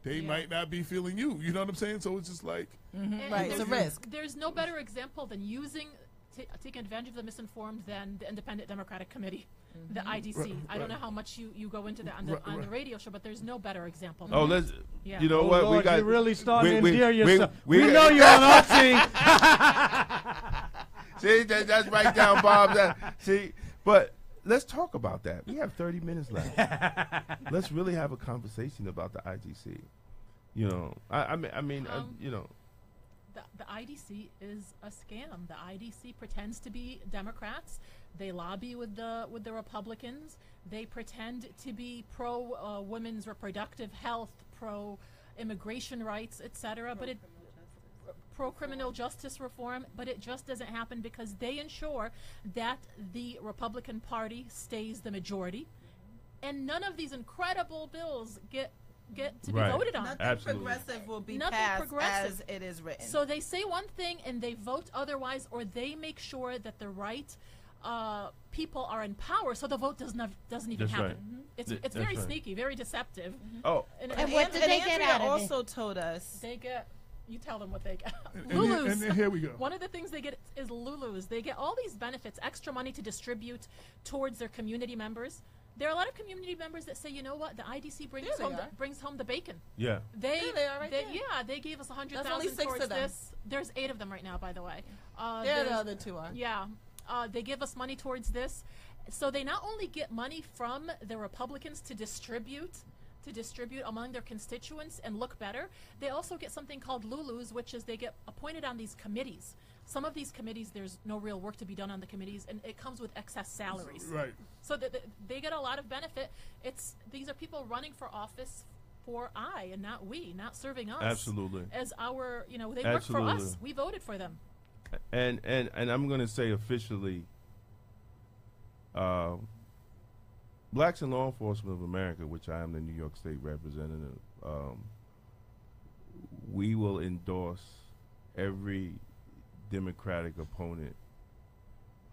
they might not be feeling you. You know what I'm saying? So it's just like Right, it's a risk. There's no better example than taking advantage of the misinformed than the Independent Democratic Committee, the IDC. I don't know how much you go into that on the radio show, but there's no better example. Oh, than let's. Yeah. You know Oh, what? Lord, we got. you're really starting to we- endear we- yourself. we- We know you're on our team. See, that's right down, Bob. See, but let's talk about that. We have 30 minutes left. Let's really have a conversation about the IGC. You know, I mean, you know. The IDC is a scam. The IDC pretends to be Democrats. They lobby with the Republicans. They pretend to be pro women's reproductive health, pro immigration rights, etc. But pro criminal justice reform. But it just doesn't happen because they ensure that the Republican Party stays the majority, and none of these incredible bills get to be voted on. Nothing Absolutely. progressive will be Nothing passed progressive. as it is written. So they say one thing and they vote otherwise, or they make sure that the right people are in power, so the vote doesn't even That's happen. right. It's That's very right. sneaky, very deceptive. Oh, And what do they get Andrea out of it? also told us. they get. You tell them what they get. and Lulus. then here we go. One of the things they get is Lulus. They get all these benefits, extra money to distribute towards their community members. There are a lot of community members that say, you know what, the IDC brings There they home are. brings home the bacon. yeah. They, There they are right there. yeah, they gave us That's only 100,000 6 towards of them. this. There's 8 of them right now, by the way. There the there's- other two are. Yeah, they give us money towards this, so they not only get money from the Republicans to distribute among their constituents and look better, they also get something called Lulus, which is they get appointed on these committees. Some of these committees, there's no real work to be done on the committees, and it comes with excess salaries. Right. So they get a lot of benefit. These are people running for office for and not we, not serving us. Absolutely. As our, they work for us. Absolutely. We voted for them. And I'm going to say officially, Blacks in Law Enforcement of America, which I am the New York State representative, we will endorse every Democratic opponent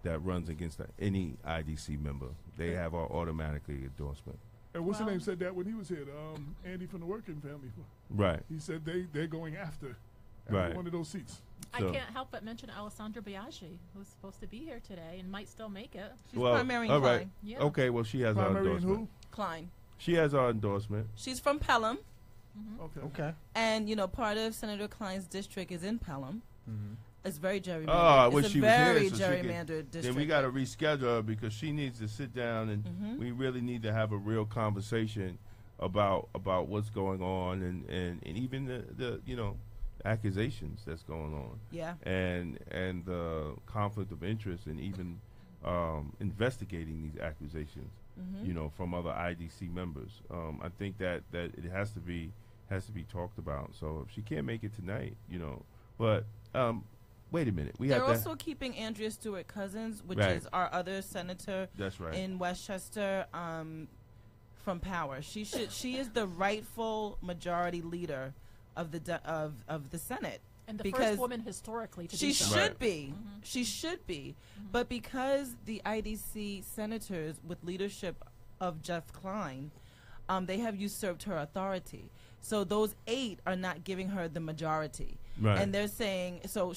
that runs against any IDC member. They have our automatically endorsement. And what's Well- the name said that when he was here? Andy from the Working Family. Right. He said they're going after Right. one of those seats. I So- can't help but mention Alessandra Biaggi, who's supposed to be here today and might still make it. She's primary in all Klein. right. Yeah. Okay, well, she has our Primary and endorsement. who? Klein. She has our endorsement. She's from Pelham, Okay. Okay. and part of Senator Klein's district is in Pelham. It's very gerrymandered. Oh, I it's wish a she was here very so she could- gerrymandered district. Then we got to reschedule her because she needs to sit down and we really need to have a real conversation about what's going on and even the accusations that's going on. Yeah. And the conflict of interest and even investigating these accusations, from other IDC members. I think that it has to be talked about. So if she can't make it tonight, but wait a minute, we They're have also keeping Andrea Stewart Cousins, which Right. is our other senator that's right. in Westchester, from power. She is the rightful majority leader of the Senate. And the because first woman historically to She do so. should Right. be. She should be. But because the IDC senators with leadership of Jeff Klein, they have usurped her authority. So those 8 are not giving her the majority. Right. And they're saying so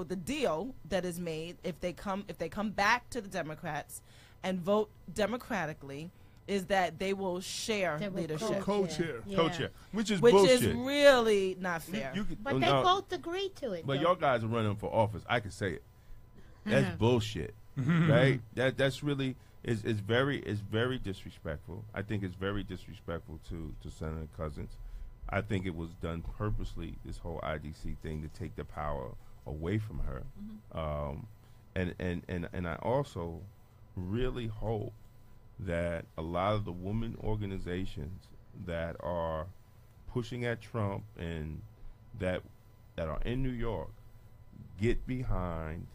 the deal that is made if they come back to the Democrats and vote democratically is that they will share They will leadership. Co-chair. Yeah. Co-chair, which is Which bullshit. is really not fair. But they both agreed to it. But though. y'all guys are running for office. I can say it. That's bullshit, right? That's really is very disrespectful. I think it's very disrespectful to Senator Cousins. I think it was done purposely. This whole IDC thing to take the power away from her, and I also really hope that a lot of the women organizations that are pushing at Trump and that are in New York get behind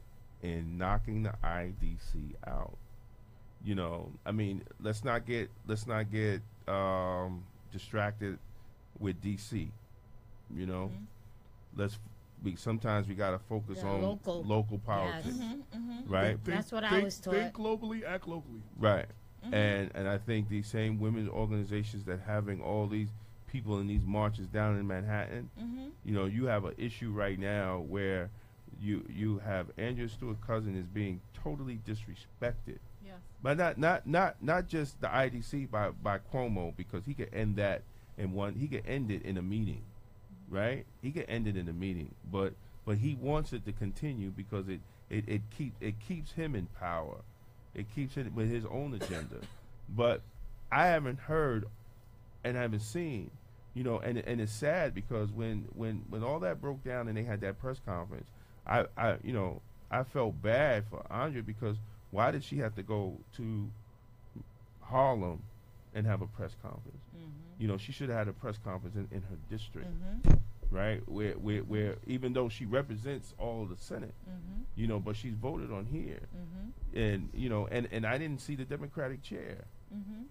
in knocking the IDC out. You know, I mean, let's not get distracted with DC. You know, sometimes we gotta focus on local politics, right? That's what I was taught. Think globally, act locally. Right. And I think these same women's organizations that having all these people in these marches down in Manhattan, you know, you have an issue right now where you have Andrea Stewart Cousin is being totally disrespected. Yes. But not just the IDC by Cuomo, because he could end that he could end it in a meeting, right? He could end it in a meeting, but he wants it to continue because it keeps him in power. It keeps it with his own agenda. But I haven't heard and haven't seen, you know, and it's sad because when all that broke down and they had that press conference, I felt bad for Andrea because why did she have to go to Harlem and have a press conference? You know, she should have had a press conference in her district, right? Where even though she represents all of the Senate, you know, but she's voted on here, and you know, and I didn't see the Democratic chair,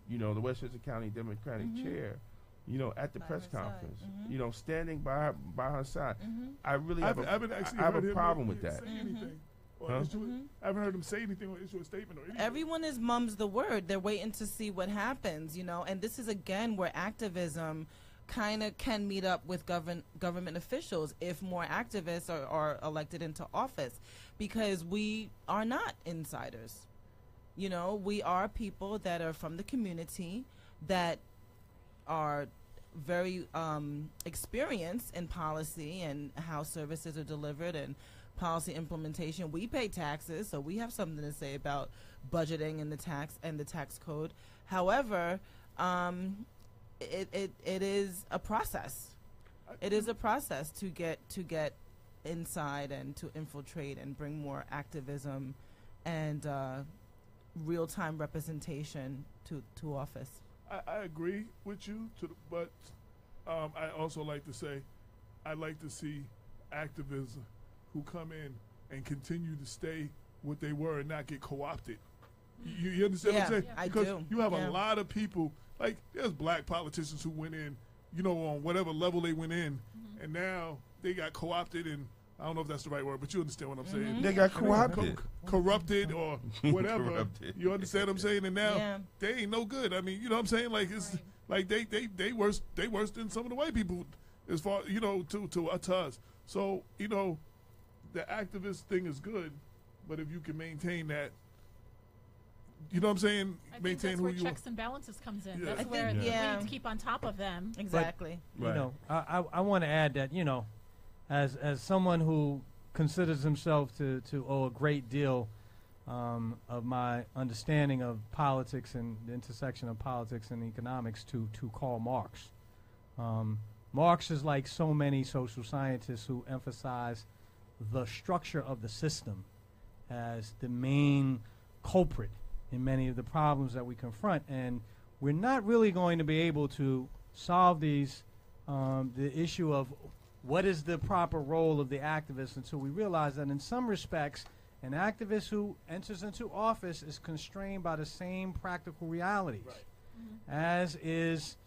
you know, the Westchester County Democratic chair, you know, at the press conference, you know, standing by her side. I really have a problem with that. I haven't heard him say anything or issue a statement or anything. Everyone is mum's the word. They're waiting to see what happens, you know. And this is again where activism kind of can meet up with government officials if more activists are elected into office, because we are not insiders. You know, we are people that are from the community that are very experienced in policy and how services are delivered and policy implementation. We pay taxes, so we have something to say about budgeting and the tax code. However, it is a process. It is a process to get inside and to infiltrate and bring more activism and real-time representation to office. I agree with you, but I also like to say I'd like to see activists who come in and continue to stay what they were and not get co-opted. You understand what I'm saying? I because do. You have a lot of people, like there's black politicians who went in, you know, on whatever level they went in, and now they got co-opted, and I don't know if that's the right word, but you understand what I'm saying. They got co-opted. Corrupted or whatever. Corrupted. You understand what I'm saying? And now they ain't no good. I mean, you know what I'm saying? Like it's like they worse than some of the white people as far, you know, to us. So, you know, the activist thing is good, but if you can maintain that, you know what I'm saying? I Maintain think that's who where you checks and balances comes in. Yeah. That's where we need to keep on top of them. Exactly. You know, I want to add that, you know, as someone who considers himself to owe a great deal of my understanding of politics and the intersection of politics and economics to Karl Marx. Marx is like so many social scientists who emphasize the structure of the system as the main culprit in many of the problems that we confront, and we're not really going to be able to solve these the issue of what is the proper role of the activist until we realize that in some respects an activist who enters into office is constrained by the same practical realities as is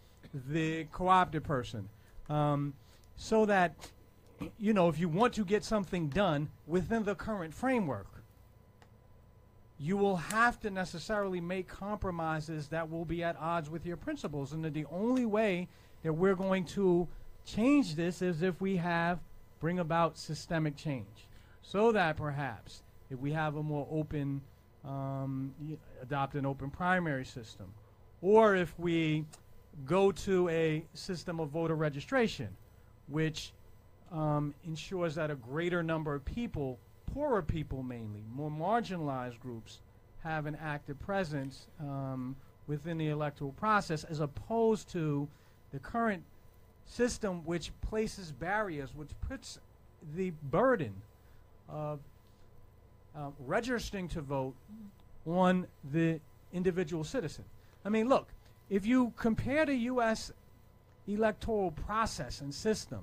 the co-opted person, so that, you know, if you want to get something done within the current framework, you will have to necessarily make compromises that will be at odds with your principles. And the only way that we're going to change this is if we have bring about systemic change, so that perhaps if we have a more open, adopt an open primary system, or if we go to a system of voter registration, which ensures that a greater number of people, poorer people mainly, more marginalized groups, have an active presence within the electoral process, as opposed to the current system, which places barriers, which puts the burden of registering to vote on the individual citizen. I mean, look, if you compare the U.S. electoral process and system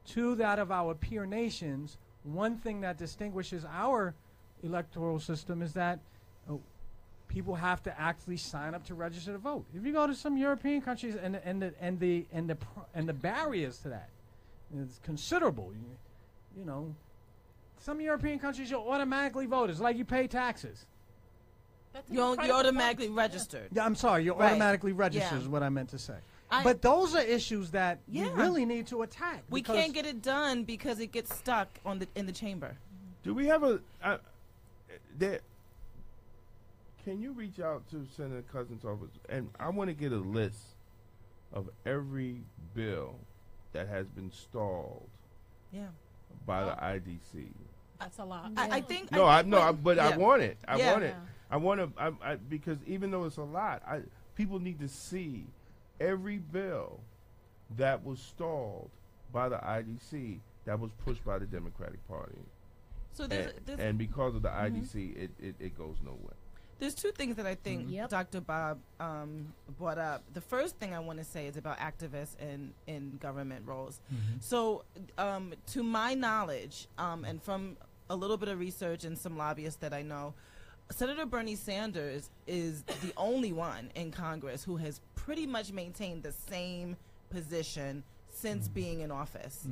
to that of our peer nations, one thing that distinguishes our electoral system is that people have to actually sign up to register to vote. If you go to some European countries, and the barriers to that is considerable. You know, some European countries you'll automatically vote. It's like you pay taxes. You automatically registered. Yeah, I'm sorry. You're Right. automatically registered Yeah. is what I meant to say. I- But those are issues that we Yeah. really need to attack. We because can't get it done because it gets stuck in the chamber. Do we have a there? Can you reach out to Senator Cousins' office? And I want to get a list of every bill that has been stalled Yeah. by the IDC. That's a lot. I think. No, I I think no, what- but I yeah. want it. I Yeah. want it. I want to. I because even though it's a lot, people need to see every bill that was stalled by the IDC that was pushed by the Democratic Party. So And because of the IDC, it goes nowhere. There's two things that I think Yep. Dr. Bob brought up. The first thing I want to say is about activists in government roles. So, to my knowledge, and from a little bit of research and some lobbyists that I know, Senator Bernie Sanders is the only one in Congress who has pretty much maintained the same position since being in office.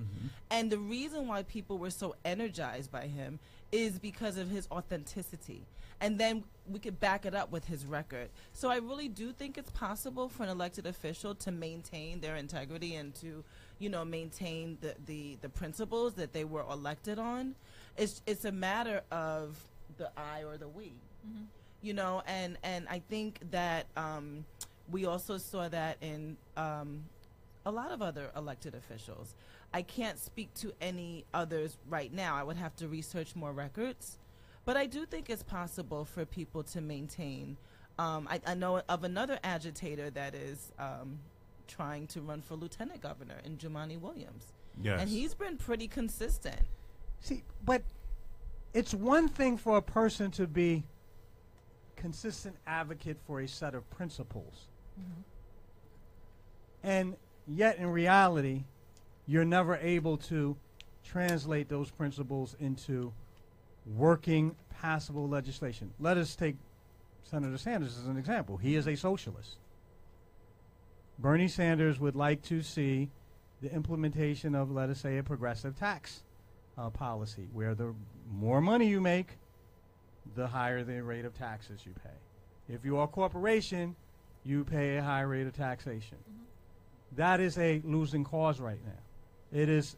And the reason why people were so energized by him is because of his authenticity. And then we could back it up with his record. So I really do think it's possible for an elected official to maintain their integrity and to, maintain the principles that they were elected on. It's a matter of the I or the we. And I think that we also saw that in a lot of other elected officials. I can't speak to any others right now. I would have to research more records. But I do think it's possible for people to maintain. I know of another agitator that is trying to run for lieutenant governor in Jumaane Williams. Yes. And he's been pretty consistent. See, but it's one thing for a person to be consistent advocate for a set of principles. And yet in reality, you're never able to translate those principles into working, passable legislation. Let us take Senator Sanders as an example. He is a socialist. Bernie Sanders would like to see the implementation of, let us say, a progressive tax policy, where the more money you make, the higher the rate of taxes you pay. If you are a corporation, you pay a high rate of taxation. That is a losing cause right now. It is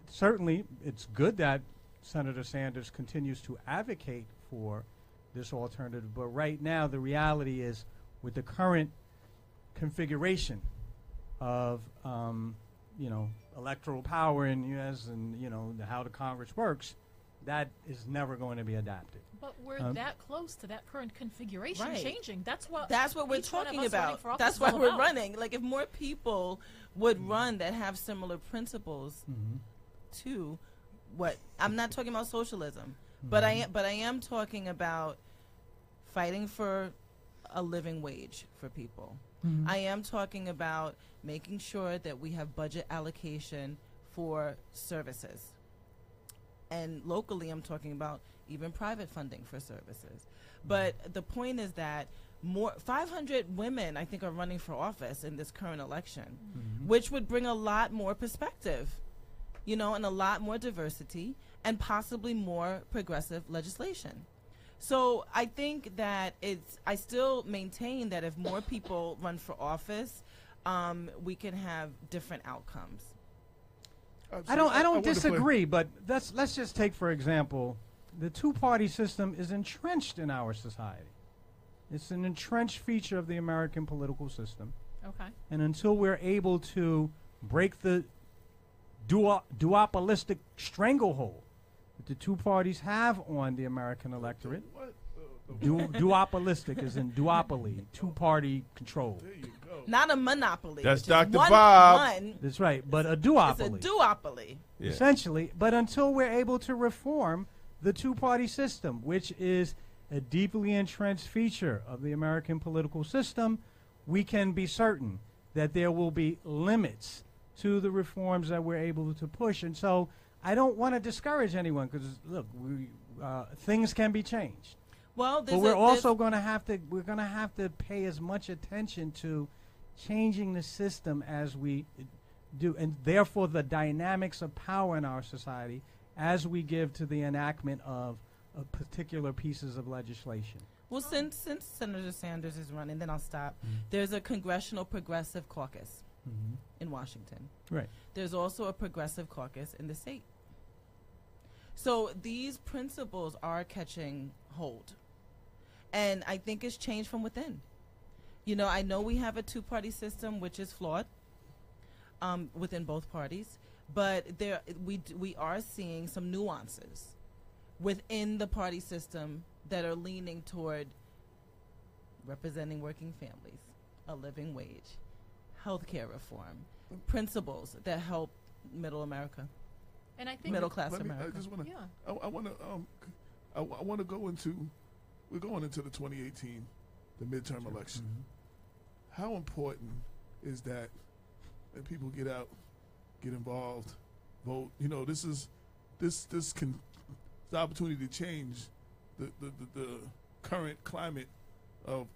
certainly, it's good that Senator Sanders continues to advocate for this alternative, but right now the reality is, with the current configuration of electoral power in the U.S. and how the Congress works, that is never going to be adapted. But we're that close to that current configuration Right. changing. That's what we're each one of talking us running about. for office That's is why all we're about. running. Like, if more people would run that have similar principles to what I'm not talking about socialism, but I am talking about fighting for a living wage for people. I am talking about making sure that we have budget allocation for services. And locally, I'm talking about even private funding for services. But the point is that 500 women, I think, are running for office in this current election, which would bring a lot more perspective, and a lot more diversity and possibly more progressive legislation. So I think that I still maintain that if more people run for office, we can have different outcomes. I don't wanted to play- disagree, but let's just take, for example, the two-party system is entrenched in our society. It's an entrenched feature of the American political system. Okay. And until we're able to break the duopolistic stranglehold that the two parties have on the American electorate, What? duopolistic is in duopoly, two-party control. There you go. Not a monopoly. That's which is Dr. one- Bob. One, That's right, but a it's duopoly. a duopoly. Yeah. Essentially, but until we're able to reform the two-party system, which is a deeply entrenched feature of the American political system, we can be certain that there will be limits to the reforms that we're able to push. And so I don't want to discourage anyone because, look, things can be changed. Well, But we're also going to have to pay as much attention to changing the system as we do, and therefore the dynamics of power in our society as we give to the enactment of particular pieces of legislation. Well, since Senator Sanders is running, then I'll stop. There's a Congressional Progressive Caucus in Washington. Right. There's also a Progressive Caucus in the state. So these principles are catching hold. And I think it's changed from within. You know, I know we have a two-party system, which is flawed within both parties, but we are seeing some nuances within the party system that are leaning toward representing working families, a living wage, healthcare reform, principles that help middle America, And I think middle class I America. just want to. Yeah. I want to. I want to go into. We're going into the 2018, the midterm election. How important is that people get out, get involved, vote? You know, this can the opportunity to change the current climate of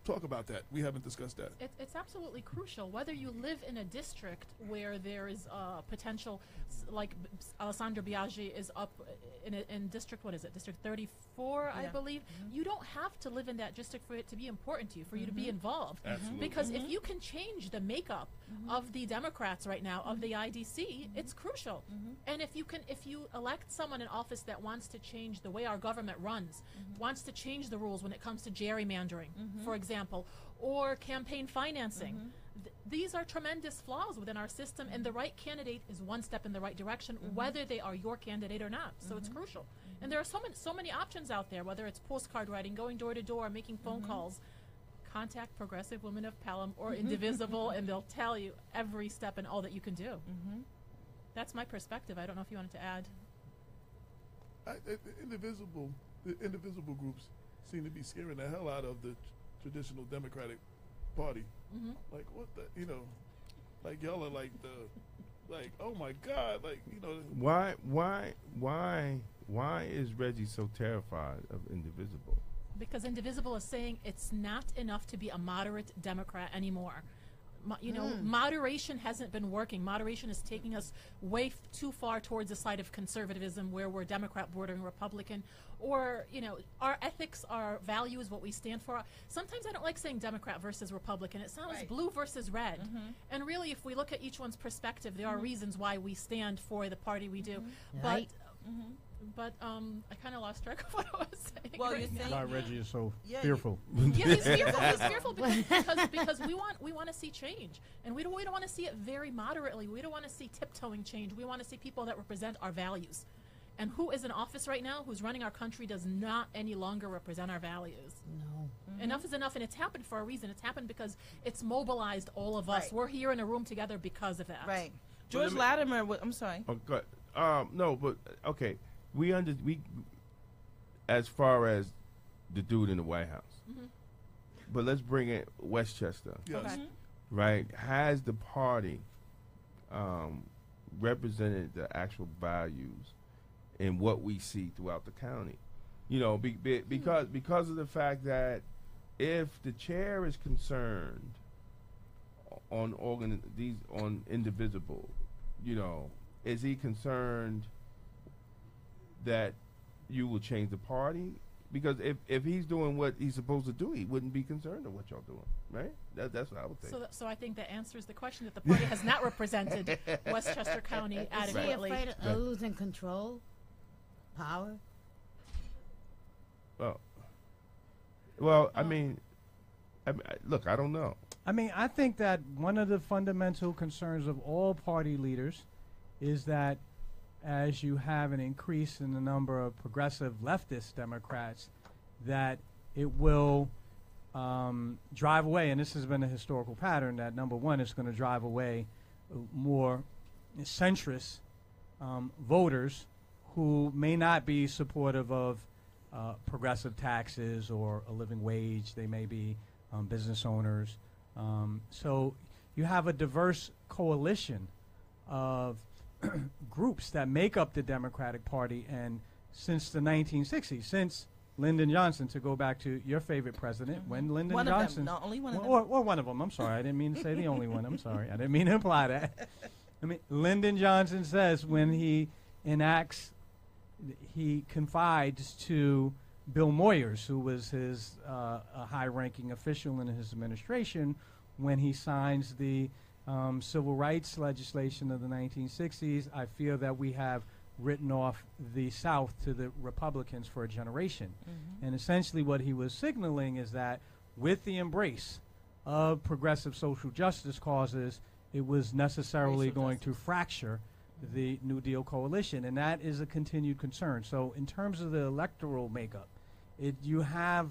talk about that. We haven't discussed that. It's absolutely crucial. Whether you live in a district where there is potential, like Alessandra Biaggi is up in district, what is it, District 34, I Yeah. believe. You don't have to live in that district for it to be important to you, for you to be involved. Absolutely. Because if you can change the makeup of the Democrats right now, of the IDC, it's crucial. And if you elect someone in office that wants to change the way our government runs, wants to change the rules when it comes to gerrymandering, for example, or campaign financing, these are tremendous flaws within our system, and the right candidate is one step in the right direction, whether they are your candidate or not. So it's crucial. And there are so many options out there, whether it's postcard writing, going door to door, making phone calls. Contact Progressive Women of Pelham or Indivisible, and they'll tell you every step and all that you can do. That's my perspective. I don't know if you wanted to add. The indivisible groups seem to be scaring the hell out of the traditional Democratic Party. Like what the, like y'all are like oh my God, like Why is Reggie so terrified of Indivisible? Because Indivisible is saying it's not enough to be a moderate Democrat anymore. Moderation hasn't been working. Moderation is taking us way too far towards the side of conservatism, where we're Democrat bordering Republican, or our ethics, our values, what we stand for. Sometimes I don't like saying Democrat versus Republican. It sounds blue versus red. And really, if we look at each one's perspective, there are reasons why we stand for the party we do. Right. But I kind of lost track of what I was saying. Well, right you're now. saying Why Reggie is so Yeah, fearful. Yeah, he's fearful. He's fearful because we want to see change, and we don't want to see it very moderately. We don't want to see tiptoeing change. We want to see people that represent our values. And who is in office right now, who's running our country, does not any longer represent our values. No. Enough is enough, and it's happened for a reason. It's happened because it's mobilized all of us. Right. We're here in a room together because of that. Right. George Latimer, I'm sorry. Oh, good. No, but okay. We as far as the dude in the White House, but let's bring it Westchester, yes. Okay. right? Has the party represented the actual values in what we see throughout the county? Because of the fact that if the chair is concerned on Indivisible, is he concerned that you will change the party? Because if he's doing what he's supposed to do, he wouldn't be concerned with what y'all doing, right? That's what I would think. So I think that answers the question that the party has not represented Westchester County Is he adequately. afraid of losing control, power? Well, I mean, look, I don't know. I mean, I think that one of the fundamental concerns of all party leaders is that as you have an increase in the number of progressive leftist Democrats, that it will drive away, and this has been a historical pattern, that number one, is going to drive away more centrist voters who may not be supportive of progressive taxes or a living wage. They may be business owners. So you have a diverse coalition of groups that make up the Democratic Party, and since the 1960s, since Lyndon Johnson, to go back to your favorite president, when Lyndon One Johnson, of them, no, only one of them. or one of them, I'm sorry, I didn't mean to say the only one, I'm sorry, I didn't mean to imply that. I mean, Lyndon Johnson says when he enacts, he confides to Bill Moyers, who was his a high-ranking official in his administration, when he signs the civil rights legislation of the 1960s. I feel that we have written off the South to the Republicans for a generation. And essentially what he was signaling is that with the embrace of progressive social justice causes, it was necessarily Racial going to fracture the New Deal coalition, and that is a continued concern. So in terms of the electoral makeup, you have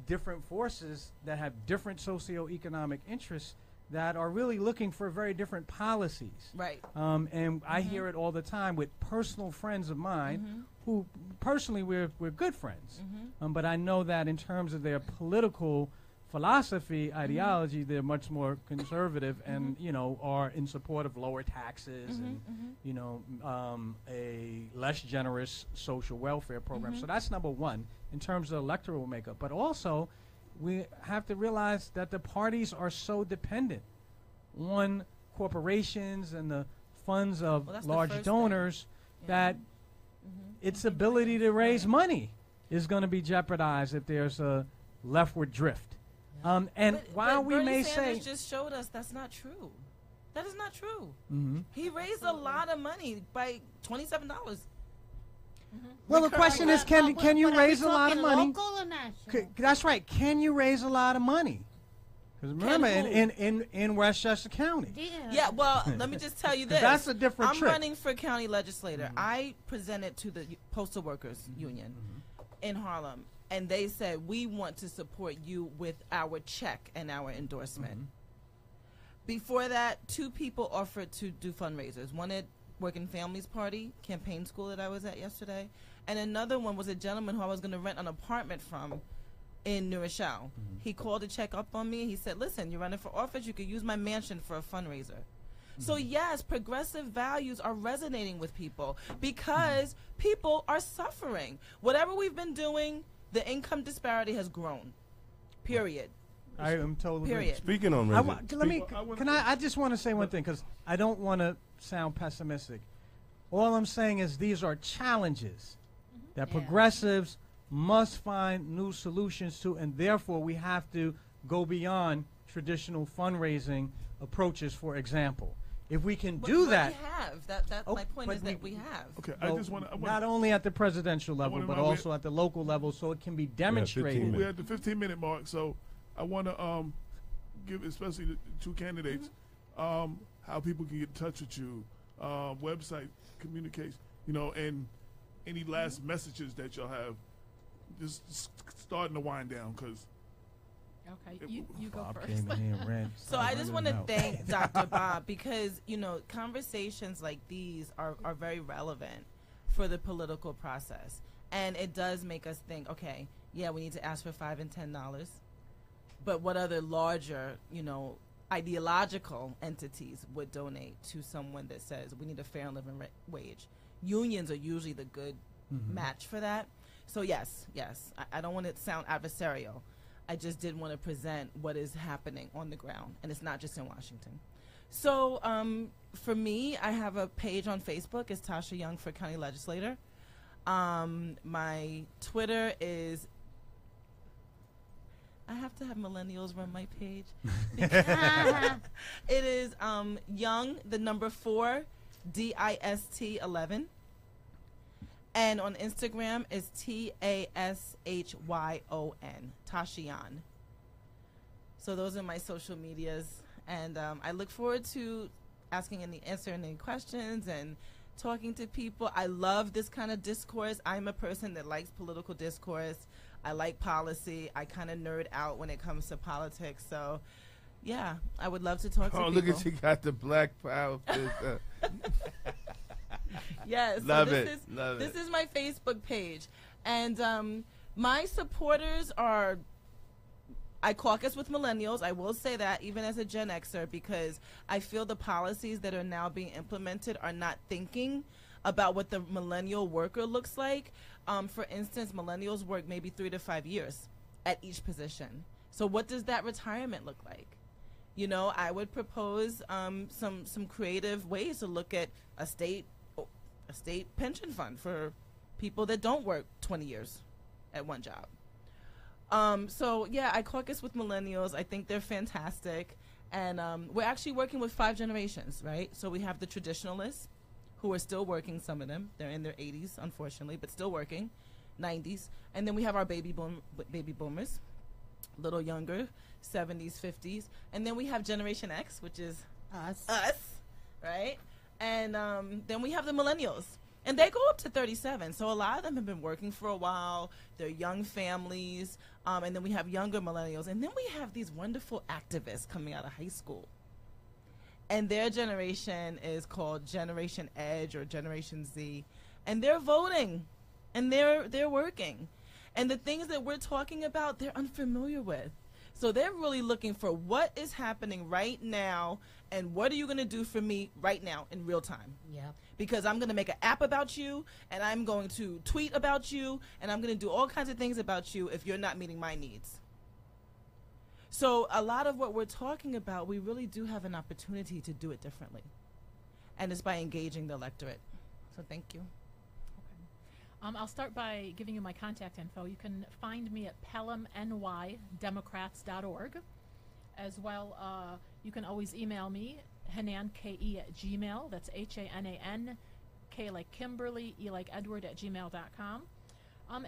different forces that have different socioeconomic interests that are really looking for very different policies. Right. And I hear it all the time with personal friends of mine who personally we're good friends. But I know that in terms of their political philosophy, ideology, they're much more conservative and, you know, are in support of lower taxes and, you know, a less generous social welfare program. So that's number one in terms of electoral makeup. But also, we have to realize that the parties are so dependent on corporations and the funds of Well, that's the large first donors that its ability to raise money is going to be jeopardized if there's a leftward drift. And But while we Bernie may Sanders say, just showed us that's not true. That is not true. Mhm. He raised a lot of money by $27. well, the question is, can you But are we raise a lot of talking money? local or national? That's right. Can you raise a lot of money? Because remember, who? in Westchester County, Yeah, well, let me just tell you this. that's a different I'm trick. running for county legislator. I presented to the Postal Workers Union in Harlem, and they said, we want to support you with our check and our endorsement. Before that, 2 people offered to do fundraisers. One at Working Families Party, campaign school that I was at yesterday, and another one was a gentleman who I was going to rent an apartment from in New Rochelle. He called to check up on me. He said, listen, you're running for office. You could use my mansion for a fundraiser. So yes, progressive values are resonating with people because people are suffering. Whatever we've been doing, the income disparity has grown. Period. I am totally. Period. Speaking on I resident, I just want to say one thing because I don't want to sound pessimistic. All I'm saying is these are challenges that Yeah. progressives must find new solutions to, and therefore we have to go beyond traditional fundraising approaches, for example. If we can do that, We have. That's Oh, my point but is that we have. Okay, well, I just want to. not only at the presidential level, wanna but know also at the local level, so it can be 15 demonstrated. minutes. We're at the 15-minute mark, so I want to give, especially the 2 candidates, how people can get in touch with you, website, communication, you know, and any last messages that y'all have. Just starting to wind down because Okay, you go Bob first. came in here and ran. So I just want to out. thank Dr. Bob because, you know, conversations like these are very relevant for the political process. And it does make us think, okay, yeah, we need to ask for $5 and $10. But what other larger, you know, ideological entities would donate to someone that says we need a fair and living wage? Unions are usually the good match for that. So yes, I don't want to sound adversarial. I just did want to present what is happening on the ground, and it's not just in Washington. So for me, I have a page on Facebook. It's Tasha Young for County Legislator. My Twitter is I have to have millennials run my page. Because it is young, the number 4, DIST 11. And on Instagram is TASHYON, Tashion. So those are my social medias. And I look forward to answering any questions and talking to people. I love this kind of discourse. I'm a person that likes political discourse. I like policy. I kind of nerd out when it comes to politics. So, yeah, I would love to talk to people. Oh, look at you got the Black Power. Yes. Love so it. This is my Facebook page. And my supporters are, I caucus with millennials. I will say that, even as a Gen Xer, because I feel the policies that are now being implemented are not thinking about what the millennial worker looks like. For instance, millennials work maybe 3 to 5 years at each position. So what does that retirement look like? You know, I would propose some creative ways to look at a state pension fund for people that don't work 20 years at one job. So yeah, I caucus with millennials. I think they're fantastic. And we're actually working with 5 generations, right? So we have the traditionalists who are still working, some of them. They're in their 80s, unfortunately, but still working, 90s. And then we have our baby boomers, a little younger, 70s, 50s. And then we have Generation X, which is us, right? And then we have the millennials. And they go up to 37. So a lot of them have been working for a while. They're young families. And then we have younger millennials. And then we have these wonderful activists coming out of high school. And their generation is called Generation Edge or Generation Z. And they're voting. And they're working. And the things that we're talking about, they're unfamiliar with. So they're really looking for what is happening right now and what are you going to do for me right now in real time. Yeah. Because I'm going to make an app about you, and I'm going to tweet about you, and I'm going to do all kinds of things about you if you're not meeting my needs. So a lot of what we're talking about, we really do have an opportunity to do it differently. And it's by engaging the electorate. So thank you. I'll start by giving you my contact info. You can find me at pelhamnydemocrats.org. As well, you can always email me, hananke@gmail. That's HANAN, K like Kimberly, E like Edward @gmail.com. And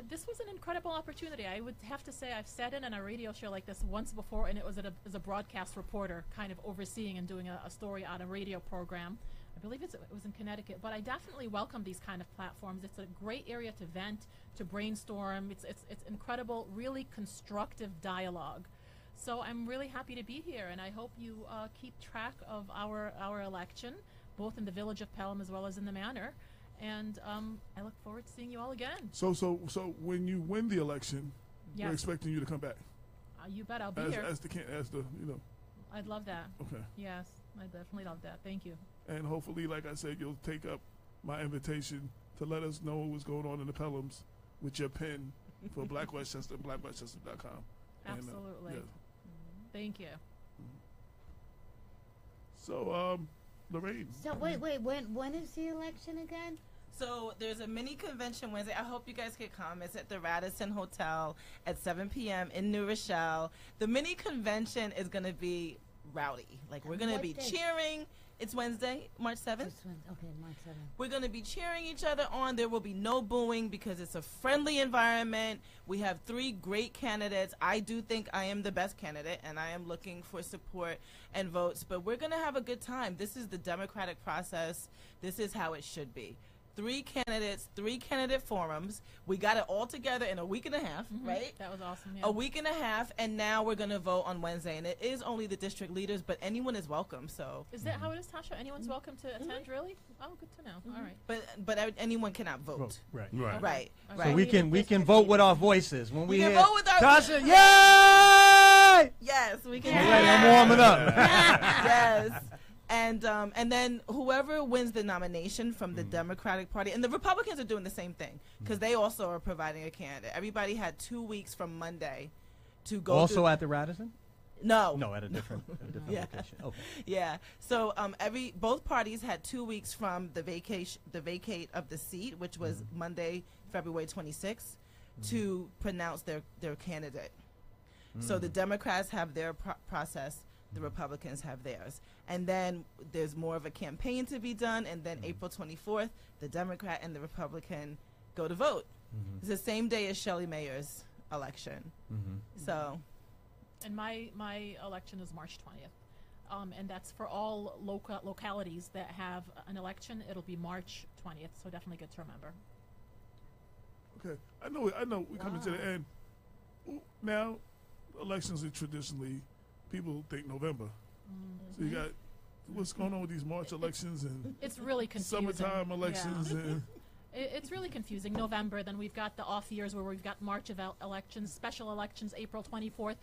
this was an incredible opportunity. I would have to say I've sat in on a radio show like this once before, and it was as a broadcast reporter, kind of overseeing and doing a story on a radio program. I believe it was in Connecticut, but I definitely welcome these kind of platforms. It's a great area to vent, to brainstorm. It's incredible, really constructive dialogue. So I'm really happy to be here, and I hope you keep track of our election, both in the village of Pelham as well as in the manor. And I look forward to seeing you all again. So when you win the election, Yes. we're expecting you to come back. You bet I'll be As here. the I'd love that. Okay. Yes, I definitely love that. Thank you. And hopefully, like I said, you'll take up my invitation to let us know what's going on in the Pelhams with your pen for Black Westchester, blackwestchester.com. Absolutely. Yeah. Thank you. So, Lorraine. So wait, when is the election again? So there's a mini convention Wednesday. I hope you guys can come. It's at the Radisson Hotel at 7 p.m. in New Rochelle. The mini convention is going to be rowdy. Like, we're going to be cheering. It's Wednesday, March 7th. Okay, March 7th. We're going to be cheering each other on. There will be no booing because it's a friendly environment. We have 3 great candidates. I do think I am the best candidate, and I am looking for support and votes. But we're going to have a good time. This is the democratic process. This is how it should be. 3 candidates, 3 candidate forums. We got it all together in a week and a half, right? That was awesome. Yeah. A week and a half, and now we're going to vote on Wednesday. And it is only the district leaders, but anyone is welcome. So Is that how it is, Tasha? Anyone's welcome to attend, really? Oh, good to know. All right. But anyone cannot vote. Right. Right. Right. Okay. Right. So we can vote with our voices when we can hear vote with our Tasha, yay! Yes, we can. Already, I'm warming up. Yes. And then whoever wins the nomination from the Democratic Party, and the Republicans are doing the same thing because they also are providing a candidate. Everybody had 2 weeks from Monday to go. Also at the Radisson? No, at a different Yeah. location. Okay. Yeah. So both parties had 2 weeks from the vacate of the seat, which was Monday, February 26th, to pronounce their candidate. So the Democrats have their process, the Republicans have theirs. And then there's more of a campaign to be done, and then April 24th, the Democrat and the Republican go to vote. It's the same day as Shelley Mayer's election. So, And my election is March 20th. And that's for all localities that have an election. It'll be March 20th, so definitely good to remember. Okay, I know. We're coming to the end. Now, elections are traditionally, people think November. So you got what's going on with these March elections and It's really confusing. summertime elections and It's really confusing. November, then we've got the off years where we've got March elections, special elections, April 24th.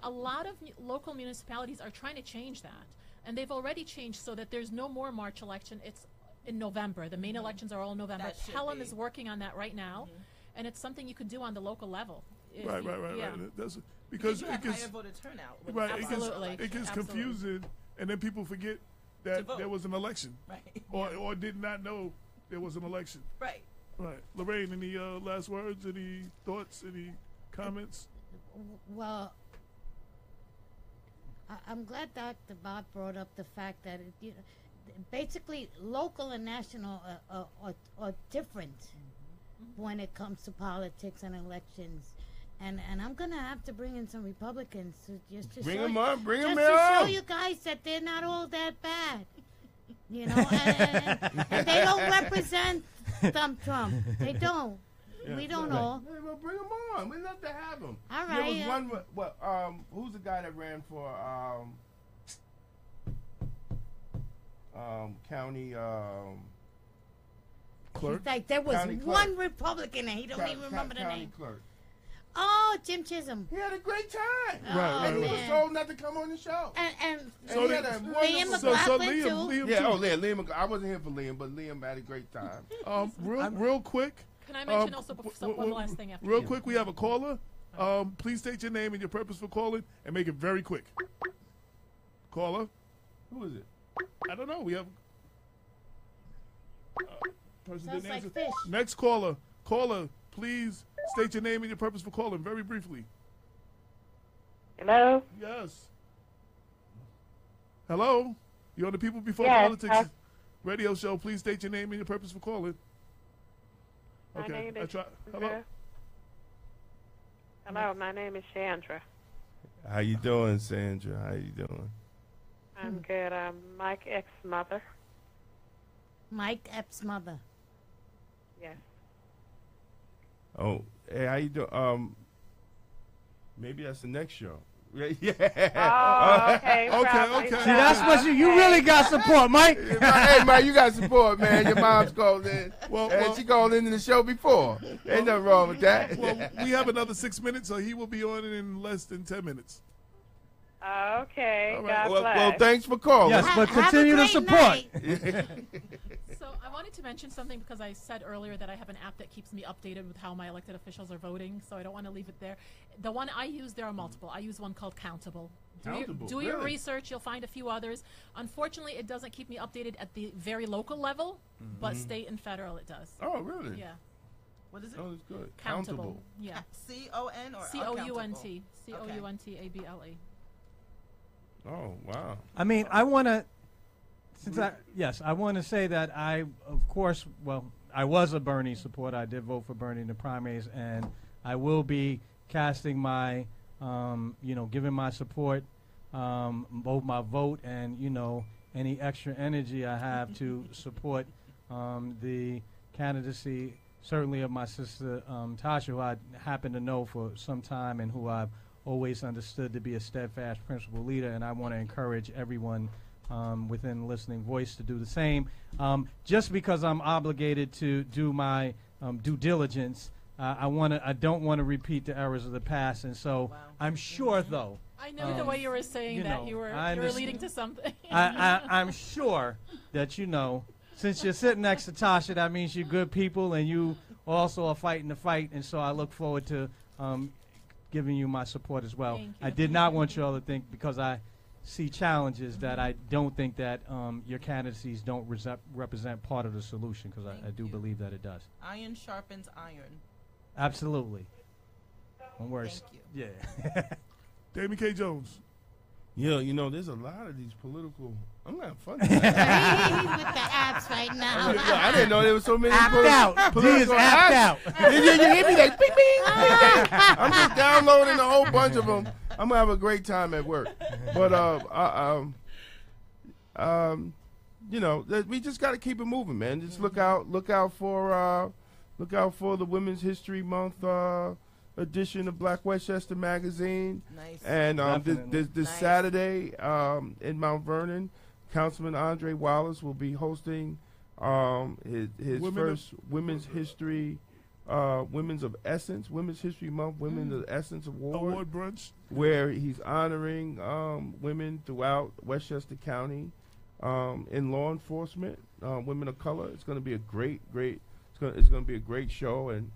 A lot of local municipalities are trying to change that, and they've already changed so that there's no more March election. It's in November. The main elections are all in November. That should Pelham be. is working on that right now, and it's something you could do on the local level. If right. yeah. That's because you it have gets higher voter turnout. with right. the Absolutely. It gets Absolutely. confusing, and then people forget that vote. there was an election, Right. or did not know there was an election. Right. Right, Lorraine. Any last words? Any thoughts? Any comments? Well, I'm glad Dr. Bob brought up the fact that basically local and national are different when it comes to politics and elections. And I'm gonna have to bring in some Republicans just to Bring show them you, on. Bring them just to show on. you guys that they're not all that bad. You know, and they don't represent Trump. They don't. We don't all. Hey, well, bring them on. We'd love to have them. All There right. was one. Who's the guy that ran for county? Clerk. Like there was County clerk. one Republican and he don't even remember the county name. clerk. Oh, Jim Chisholm. He had a great time. Right. And he was man. told not to come on the show. And And he had a Liam wonderful- McLaughlin too. Liam Yeah, too. Liam. I wasn't here for Liam, but Liam had a great time. Real quick. Can I mention also w- one last thing after Real you? quick, we have a caller. Please state your name and your purpose for calling, and make it very quick. Caller. Who is it? I don't know. We have. Person Sounds didn't like answer. fish. Next caller. Caller, please state your name and your purpose for calling, very briefly. Hello? Yes. Hello. You're on the People Before Yes, Politics radio show. Please state your name and your purpose for calling. My Okay. name is Hello. Chandra. Hello, my name is Chandra. How you doing, Sandra? How you doing? I'm good. I'm Mike X's mother. Mike Epps' mother. Yes. Oh, hey, how you doing? Maybe that's the next show. Yeah. Oh, okay. probably. okay. See, that's what you really got support, Mike. Hey, man, you got support, man. Your mom's called in. Well, She called into the show before. Ain't nothing wrong with that. well, we have another 6 minutes, so he will be on in less than 10 minutes. Okay. All right. God bless. Well, thanks for calling. Yes, but Have a continue to great support. night. So I wanted to mention something because I said earlier that I have an app that keeps me updated with how my elected officials are voting, so I don't want to leave it there. The one I use, there are multiple. I use one called Countable. Do your Really? research. You'll find a few others. Unfortunately, it doesn't keep me updated at the very local level, but state and federal it does. Oh, really? Yeah. What is it? Oh, that's good. Countable. Yeah. C-O-N or C-O-U-N-T. accountable? C-O-U-N-T-A-B-L-E. Oh, wow. I mean, I want to, I want to say that I, of course, I was a Bernie supporter. I did vote for Bernie in the primaries, and I will be casting my, giving my support, both my vote and, any extra energy I have to support the candidacy, certainly of my sister Tasha, who I happen to know for some time and who I've always understood to be a steadfast principled leader, and I want to encourage everyone within Listening Voice to do the same. Just because I'm obligated to do my due diligence, I don't want to repeat the errors of the past, and so I'm sure, though, I know the way you were saying that you were leading to something. I'm sure that since you're sitting next to Tasha, that means you're good people, and you also are fighting the fight, and so I look forward to giving you my support as well. Thank you. I did not want you all to think, because I see challenges, that I don't think that your candidacies don't represent part of the solution, because I do believe that it does. Iron sharpens iron. Absolutely. One word. Thank you. Yeah. Damon K. Jones. Yeah, you know, there's a lot of these political. I'm not funny. He's with the apps right now. I didn't know there was so many. Apped out. D is apped out. You hear me like bing, bing, bing, bing. I'm just downloading a whole bunch of them. I'm gonna have a great time at work. But you know, we just got to keep it moving, man. Just look out for the Women's History Month edition of Black Westchester Magazine. Nice. And this Nice. Saturday in Mount Vernon, Councilman Andre Wallace will be hosting his first Women's History, Women's of Essence, Women's History Month, Women's of Essence Award brunch, where he's honoring women throughout Westchester County in law enforcement, women of color. It's going to be a great. It's going to be a great show, and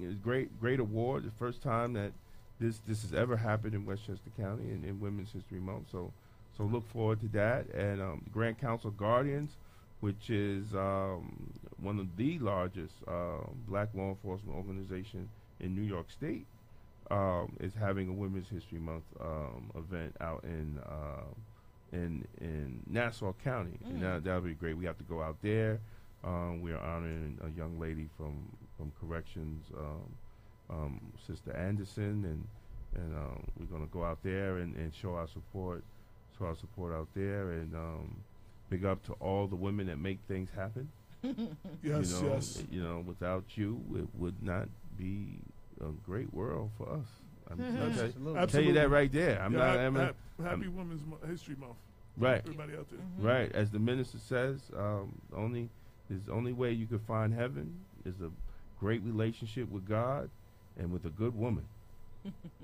it's great award. The first time that this has ever happened in Westchester County in Women's History Month. So look forward to that. And the Grand Council Guardians, which is one of the largest black law enforcement organization in New York State, is having a Women's History Month event out in Nassau County, and that'll be great. We have to go out there. We are honoring a young lady from corrections, Sister Anderson, and we're going to go out there and show our support out there, and big up to all the women that make things happen. Yes, yes. You know, without you, it would not be a great world for us. I'll tell you that right there. Happy Women's History Month. Right. Everybody out there. Right. As the minister says, the only way you can find heaven is a great relationship with God and with a good woman.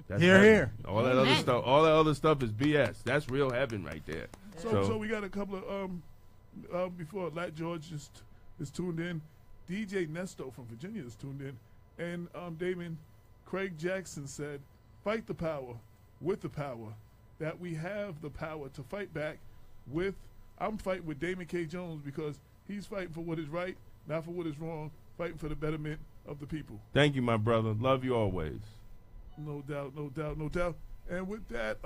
That's Hear, heaven. hear. All that other stuff is BS. That's real heaven right there. So we got a couple of before Lat George is tuned in. DJ Nesto from Virginia is tuned in, and Damon Craig Jackson said, "Fight the power with the power that we have the power to fight back with." I'm fighting with Damon K. Jones because he's fighting for what is right, not for what is wrong. Fighting for the betterment of the people. Thank you, my brother. Love you always. No doubt, no doubt, no doubt. And with that,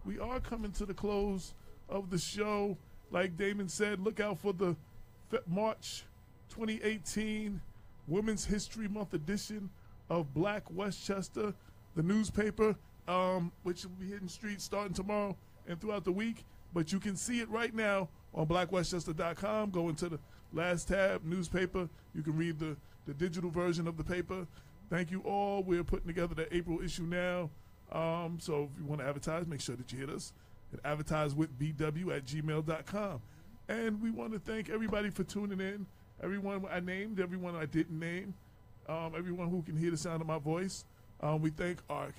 we are coming to the close of the show. Like Damon said, look out for the March 2018 Women's History Month edition of Black Westchester, the newspaper, which will be hitting streets starting tomorrow and throughout the week. But you can see it right now on blackwestchester.com. Go into the last tab, newspaper. You can read the digital version of the paper. Thank you all. We're putting together the April issue now. So if you want to advertise, make sure that you hit us at advertisewithbw@gmail.com. And we want to thank everybody for tuning in. Everyone I named, everyone I didn't name, everyone who can hear the sound of my voice. We thank our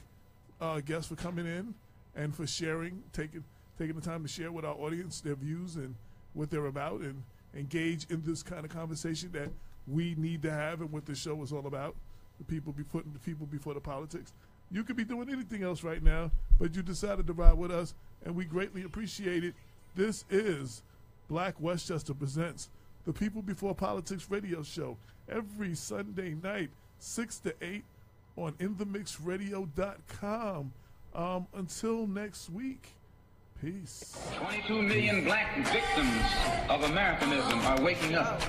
guests for coming in and for sharing, taking the time to share with our audience their views and what they're about, and engage in this kind of conversation that we need to have and what this show is all about. The people be putting the people before the politics. You could be doing anything else right now, but you decided to ride with us, and we greatly appreciate it. This is Black Westchester Presents the People Before Politics radio show every Sunday night, 6 to 8 on InTheMixRadio.com. Until next week, peace. 22 million black victims of Americanism are waking up,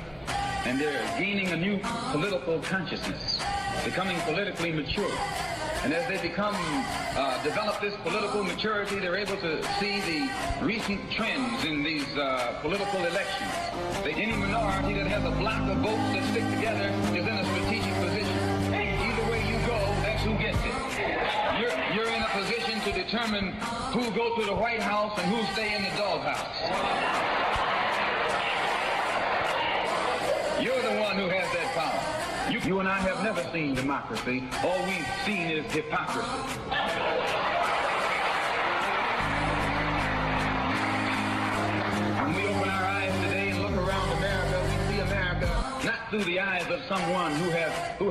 and they're gaining a new political consciousness, becoming politically mature. And as they develop this political maturity, they're able to see the recent trends in these political elections. Any minority that has a block of votes that stick together is in a strategic position. Either way you go, that's who gets it. You're in a position to determine who go to the White House and who stay in the doghouse. You're the one who has that power. You and I have never seen democracy. All we've seen is hypocrisy. When we open our eyes today and look around America, we see America not through the eyes of someone who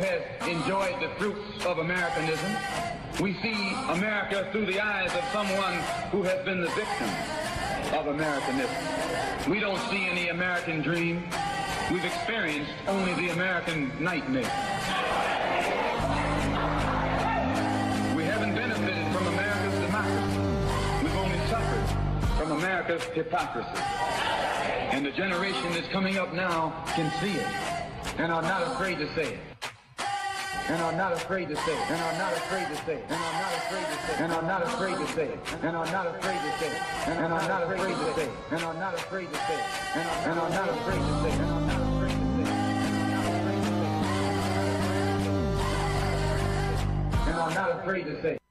has enjoyed the fruits of Americanism. We see America through the eyes of someone who has been the victim of Americanism. We don't see any American dream. We've experienced only the American nightmare. We haven't benefited from from America's hypocrisy. And the generation that's coming up now can see it and are not afraid to say it. And are not afraid to say it. And are not afraid to say it. And are not afraid to say it. And are not afraid to say it. And are not afraid to say it. And are not afraid to say it. And are not afraid to say it. And are not afraid to say it. And are not afraid to say it. And are not afraid to say it.